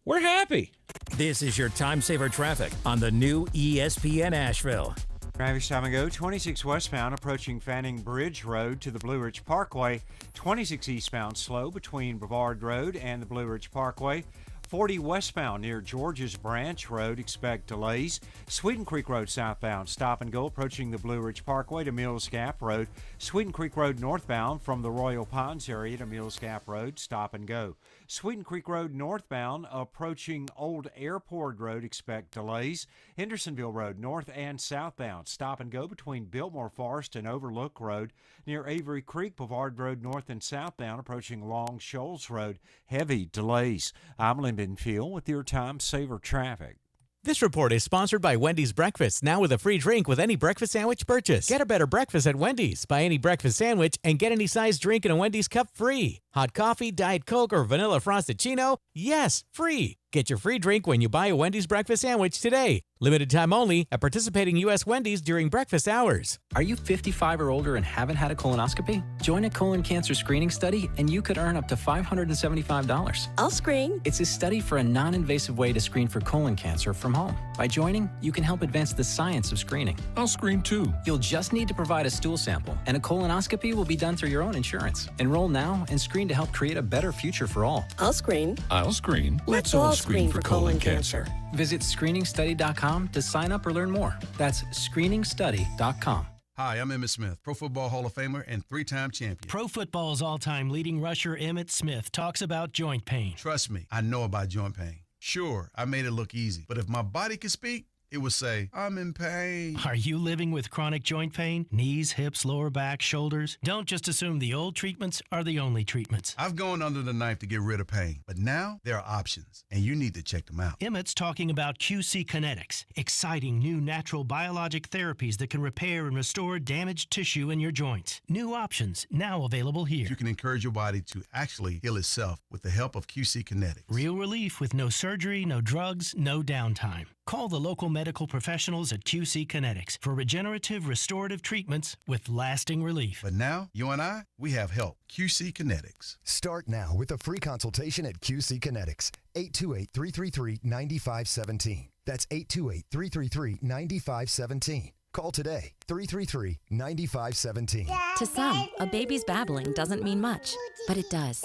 we're happy. This is your time saver traffic on the new ESPN Asheville. Traffic time ago, 26 westbound approaching Fanning Bridge Road to the Blue Ridge Parkway. 26 eastbound slow between Brevard Road and the Blue Ridge Parkway. 40 westbound near George's Branch Road, expect delays. Sweeten Creek Road southbound, stop and go approaching the Blue Ridge Parkway to Mills Gap Road. Sweeten Creek Road northbound from the Royal Ponds area to Mills Gap Road, stop and go. Sweeten Creek Road northbound approaching Old Airport Road, expect delays. Hendersonville Road north and southbound, stop and go between Biltmore Forest and Overlook Road. Near Avery Creek, Boulevard Road north and southbound approaching Long Shoals Road, heavy delays. I'm Lyndon Field with your Time Saver traffic. This report is sponsored by Wendy's Breakfast, now with a free drink with any breakfast sandwich purchase. Get a better breakfast at Wendy's. Buy any breakfast sandwich and get any size drink in a Wendy's cup free. Hot coffee, Diet Coke, or vanilla frosted-chino? Yes, free. Get your free drink when you buy a Wendy's breakfast sandwich today. Limited time only at participating U.S. Wendy's during breakfast hours. Are you 55 or older and haven't had a colonoscopy? Join a colon cancer screening study and you could earn up to $575. I'll screen. It's a study for a non-invasive way to screen for colon cancer from home. By joining, you can help advance the science of screening. I'll screen too. You'll just need to provide a stool sample, and a colonoscopy will be done through your own insurance. Enroll now and screen to help create a better future for all. I'll screen. I'll screen. Let's all screen for colon cancer. Visit screeningstudy.com to sign up or learn more. That's screeningstudy.com. Hi, I'm Emmitt Smith, Pro Football Hall of Famer and three-time champion. Pro Football's all-time leading rusher Emmitt Smith talks about joint pain. Trust me, I know about joint pain. Sure, I made it look easy, but if my body could speak, it would say, I'm in pain. Are you living with chronic joint pain? Knees, hips, lower back, shoulders? Don't just assume the old treatments are the only treatments. I've gone under the knife to get rid of pain, but now there are options, and you need to check them out. Emmitt's talking about QC Kinetics, exciting new natural biologic therapies that can repair and restore damaged tissue in your joints. New options now available here. You can encourage your body to actually heal itself with the help of QC Kinetics. Real relief with no surgery, no drugs, no downtime. Call the local medical professionals at QC Kinetics for regenerative restorative treatments with lasting relief. But now, you and I, we have help. QC Kinetics. Start now with a free consultation at QC Kinetics. 828-333-9517. That's 828-333-9517. Call today. 333-9517. To some, a baby's babbling doesn't mean much, but it does.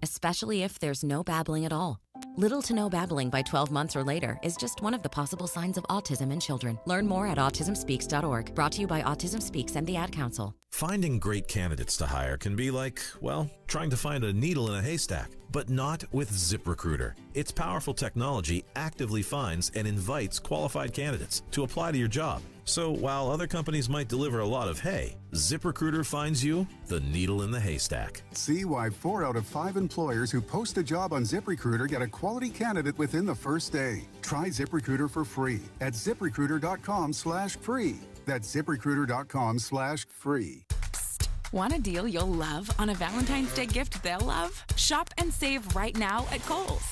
Especially if there's no babbling at all. Little to no babbling by 12 months or later is just one of the possible signs of autism in children. Learn more at autismspeaks.org. Brought to you by Autism Speaks and the Ad Council. Finding great candidates to hire can be like, well, trying to find a needle in a haystack, but not with ZipRecruiter. Its powerful technology actively finds and invites qualified candidates to apply to your job. So while other companies might deliver a lot of hay, ZipRecruiter finds you the needle in the haystack. See why 4 out of 5 employers who post a job on ZipRecruiter get a quality candidate within the first day. Try ZipRecruiter for free at ZipRecruiter.com/free. That's ZipRecruiter.com/free. Want a deal you'll love on a Valentine's Day gift they'll love? Shop and save right now at Kohl's.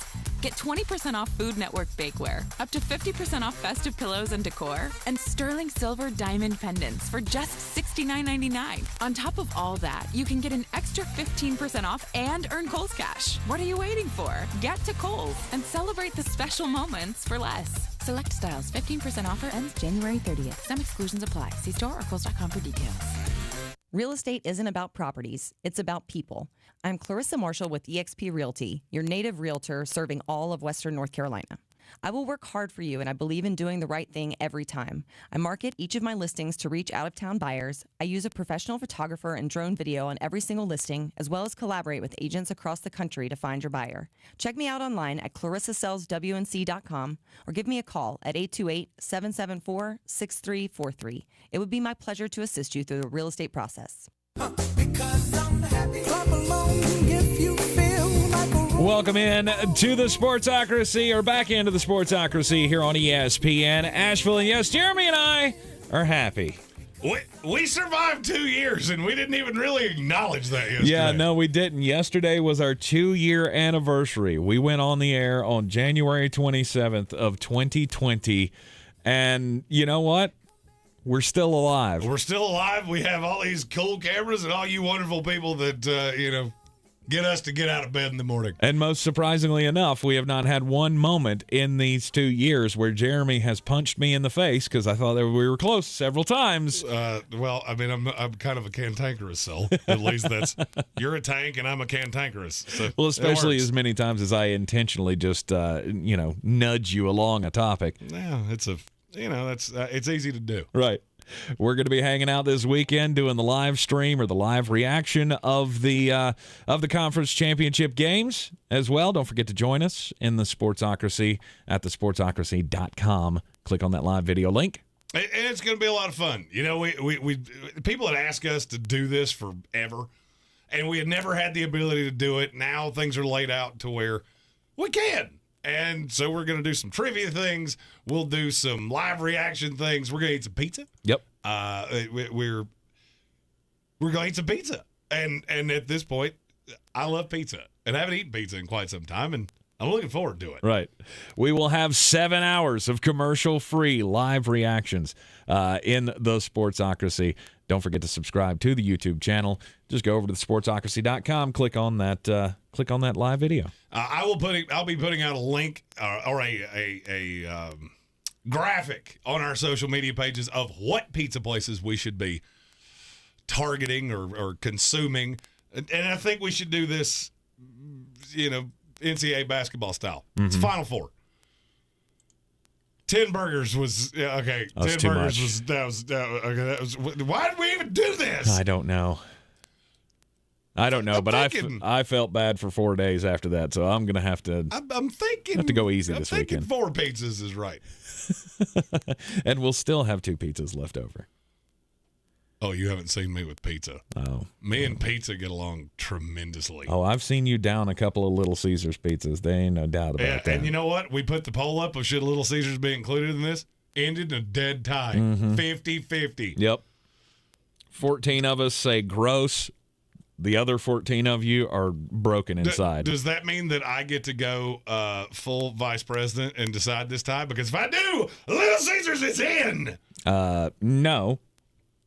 Get 20% off Food Network bakeware, up to 50% off festive pillows and decor, and sterling silver diamond pendants for just $69.99. On top of all that, you can get an extra 15% off and earn Kohl's Cash. What are you waiting for? Get to Kohl's and celebrate the special moments for less. Select styles, 15% offer ends January 30th. Some exclusions apply. See store or Kohl's.com for details. Real estate isn't about properties, it's about people. I'm Clarissa Marshall with eXp Realty, your native realtor serving all of Western North Carolina. I will work hard for you, and I believe in doing the right thing every time. I market each of my listings to reach out-of-town buyers. I use a professional photographer and drone video on every single listing, as well as collaborate with agents across the country to find your buyer. Check me out online at clarissasellswnc.com or give me a call at 828-774-6343. It would be my pleasure to assist you through the real estate process. Welcome in to the Sportsocracy, or back into the Sportsocracy here on ESPN Asheville. And yes, Jeremy and I are happy. We survived 2 years, and we didn't even really acknowledge that yesterday. Yeah, no, we didn't. Yesterday was our 2-year anniversary. We went on the air on January 27th of 2020, and you know what? We're still alive. We're still alive. We have all these cool cameras and all you wonderful people that, get us to get out of bed in the morning. And most surprisingly enough, we have not had one moment in these 2 years where Jeremy has punched me in the face because I thought that we were close several times. Well, I mean, I'm kind of a cantankerous, so at least you're a tank and I'm a cantankerous. So well, especially as many times as I intentionally just, nudge you along a topic. Yeah, it's easy to do. Right. We're going to be hanging out this weekend doing the live stream or the live reaction of the conference championship games as well. Don't forget to join us in the Sportsocracy at thesportsocracy.com. Click on that live video link. And it's going to be a lot of fun. You know, we people had asked us to do this forever, and we had never had the ability to do it. Now things are laid out to where we can. And so we're going to do some trivia things. We'll do some live reaction things. We're going to eat some pizza. Yep. We're going to eat some pizza. And at this point, I love pizza. And I haven't eaten pizza in quite some time, and I'm looking forward to it. Right. We will have 7 hours of commercial-free live reactions in the Sportsocracy. Don't forget to subscribe to the YouTube channel. Just go over to thesportsocracy.com, click on that live video. I'll be putting out a link or a graphic on our social media pages of what pizza places we should be targeting or consuming. And I think we should do this, NCAA basketball style. Mm-hmm. It's Final Four. 10 burgers was okay. 10 burgers was okay. That was why did we even do this? I don't know, but I felt bad for 4 days after that, so I'm gonna have to. I'm thinking have to go easy this weekend. 4 pizzas is right, and we'll still have 2 pizzas left over. Oh, you haven't seen me with pizza. Oh. Me and pizza get along tremendously. Oh, I've seen you down a couple of Little Caesars pizzas. There ain't no doubt about that. And you know what? We put the poll up of should Little Caesars be included in this. Ended in a dead tie. 50-50. Yep. 14 of us say gross. The other 14 of you are broken inside. Does that mean that I get to go full vice president and decide this tie? Because if I do, Little Caesars is in. No.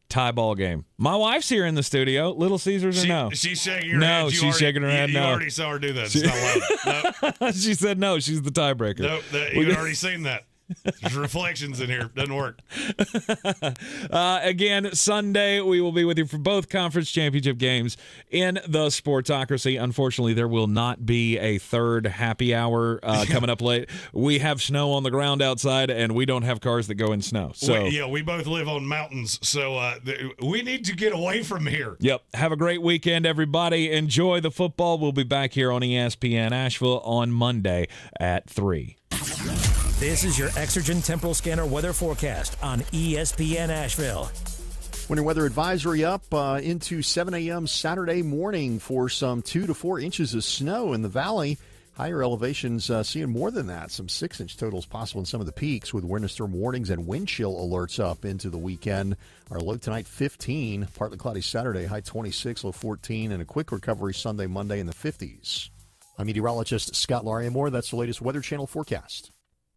Tie ball game. My wife's here in the studio. Little Caesars or no? She's shaking her head. She's shaking her head. You already saw her do that. It's not loud. She said no. She's the tiebreaker. Nope. You've already seen that. There's reflections in here. Doesn't work. Again, Sunday, we will be with you for both conference championship games in the Sportsocracy. Unfortunately, there will not be a third happy hour coming up late. We have snow on the ground outside, and we don't have cars that go in snow. So we both live on mountains, so we need to get away from here. Yep. Have a great weekend, everybody. Enjoy the football. We'll be back here on ESPN Asheville on Monday at 3. This is your Exergen Temporal Scanner weather forecast on ESPN Asheville. Winter weather advisory up into 7 a.m. Saturday morning for some 2 to 4 inches of snow in the valley. Higher elevations seeing more than that. Some 6-inch totals possible in some of the peaks with winter storm warnings and wind chill alerts up into the weekend. Our low tonight 15, partly cloudy Saturday, high 26, low 14, and a quick recovery Sunday, Monday in the 50s. I'm meteorologist Scott Lariamore. That's the latest Weather Channel forecast.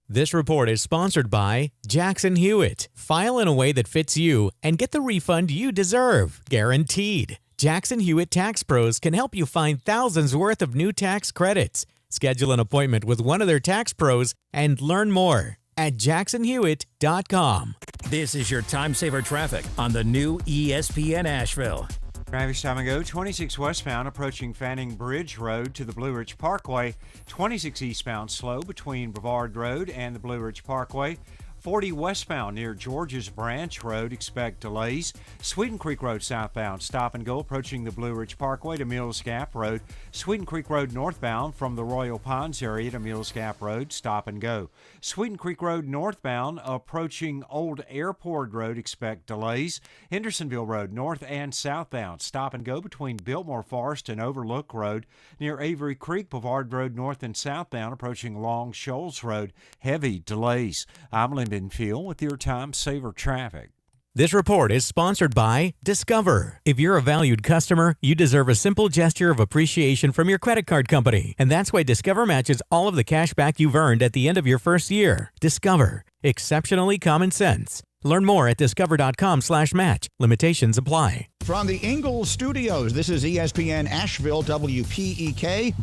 This report is sponsored by Jackson Hewitt. File in a way that fits you and get the refund you deserve, guaranteed. Jackson Hewitt Tax Pros can help you find thousands worth of new tax credits. Schedule an appointment with one of their tax pros and learn more at jacksonhewitt.com. This is your time saver traffic on the new ESPN Asheville. Traffic time ago, 26 westbound approaching Fanning Bridge Road to the Blue Ridge Parkway. 26 eastbound slow between Brevard Road and the Blue Ridge Parkway. 40 westbound near George's Branch Road, expect delays. Sweeten Creek Road southbound, stop and go approaching the Blue Ridge Parkway to Mills Gap Road. Sweeten Creek Road northbound from the Royal Ponds area to Mills Gap Road, stop and go. Sweeten Creek Road northbound approaching Old Airport Road, expect delays. Hendersonville Road north and southbound, stop and go between Biltmore Forest and Overlook Road. Near Avery Creek, Brevard Road north and southbound approaching Long Shoals Road, heavy delays. I'm Lyndon Field with your time saver traffic. This report is sponsored by Discover. If you're a valued customer, you deserve a simple gesture of appreciation from your credit card company. And that's why Discover matches all of the cash back you've earned at the end of your first year. Discover. Exceptionally common sense. Learn more at discover.com/match. Limitations apply. From the Ingalls Studios, this is ESPN Asheville, WPEK,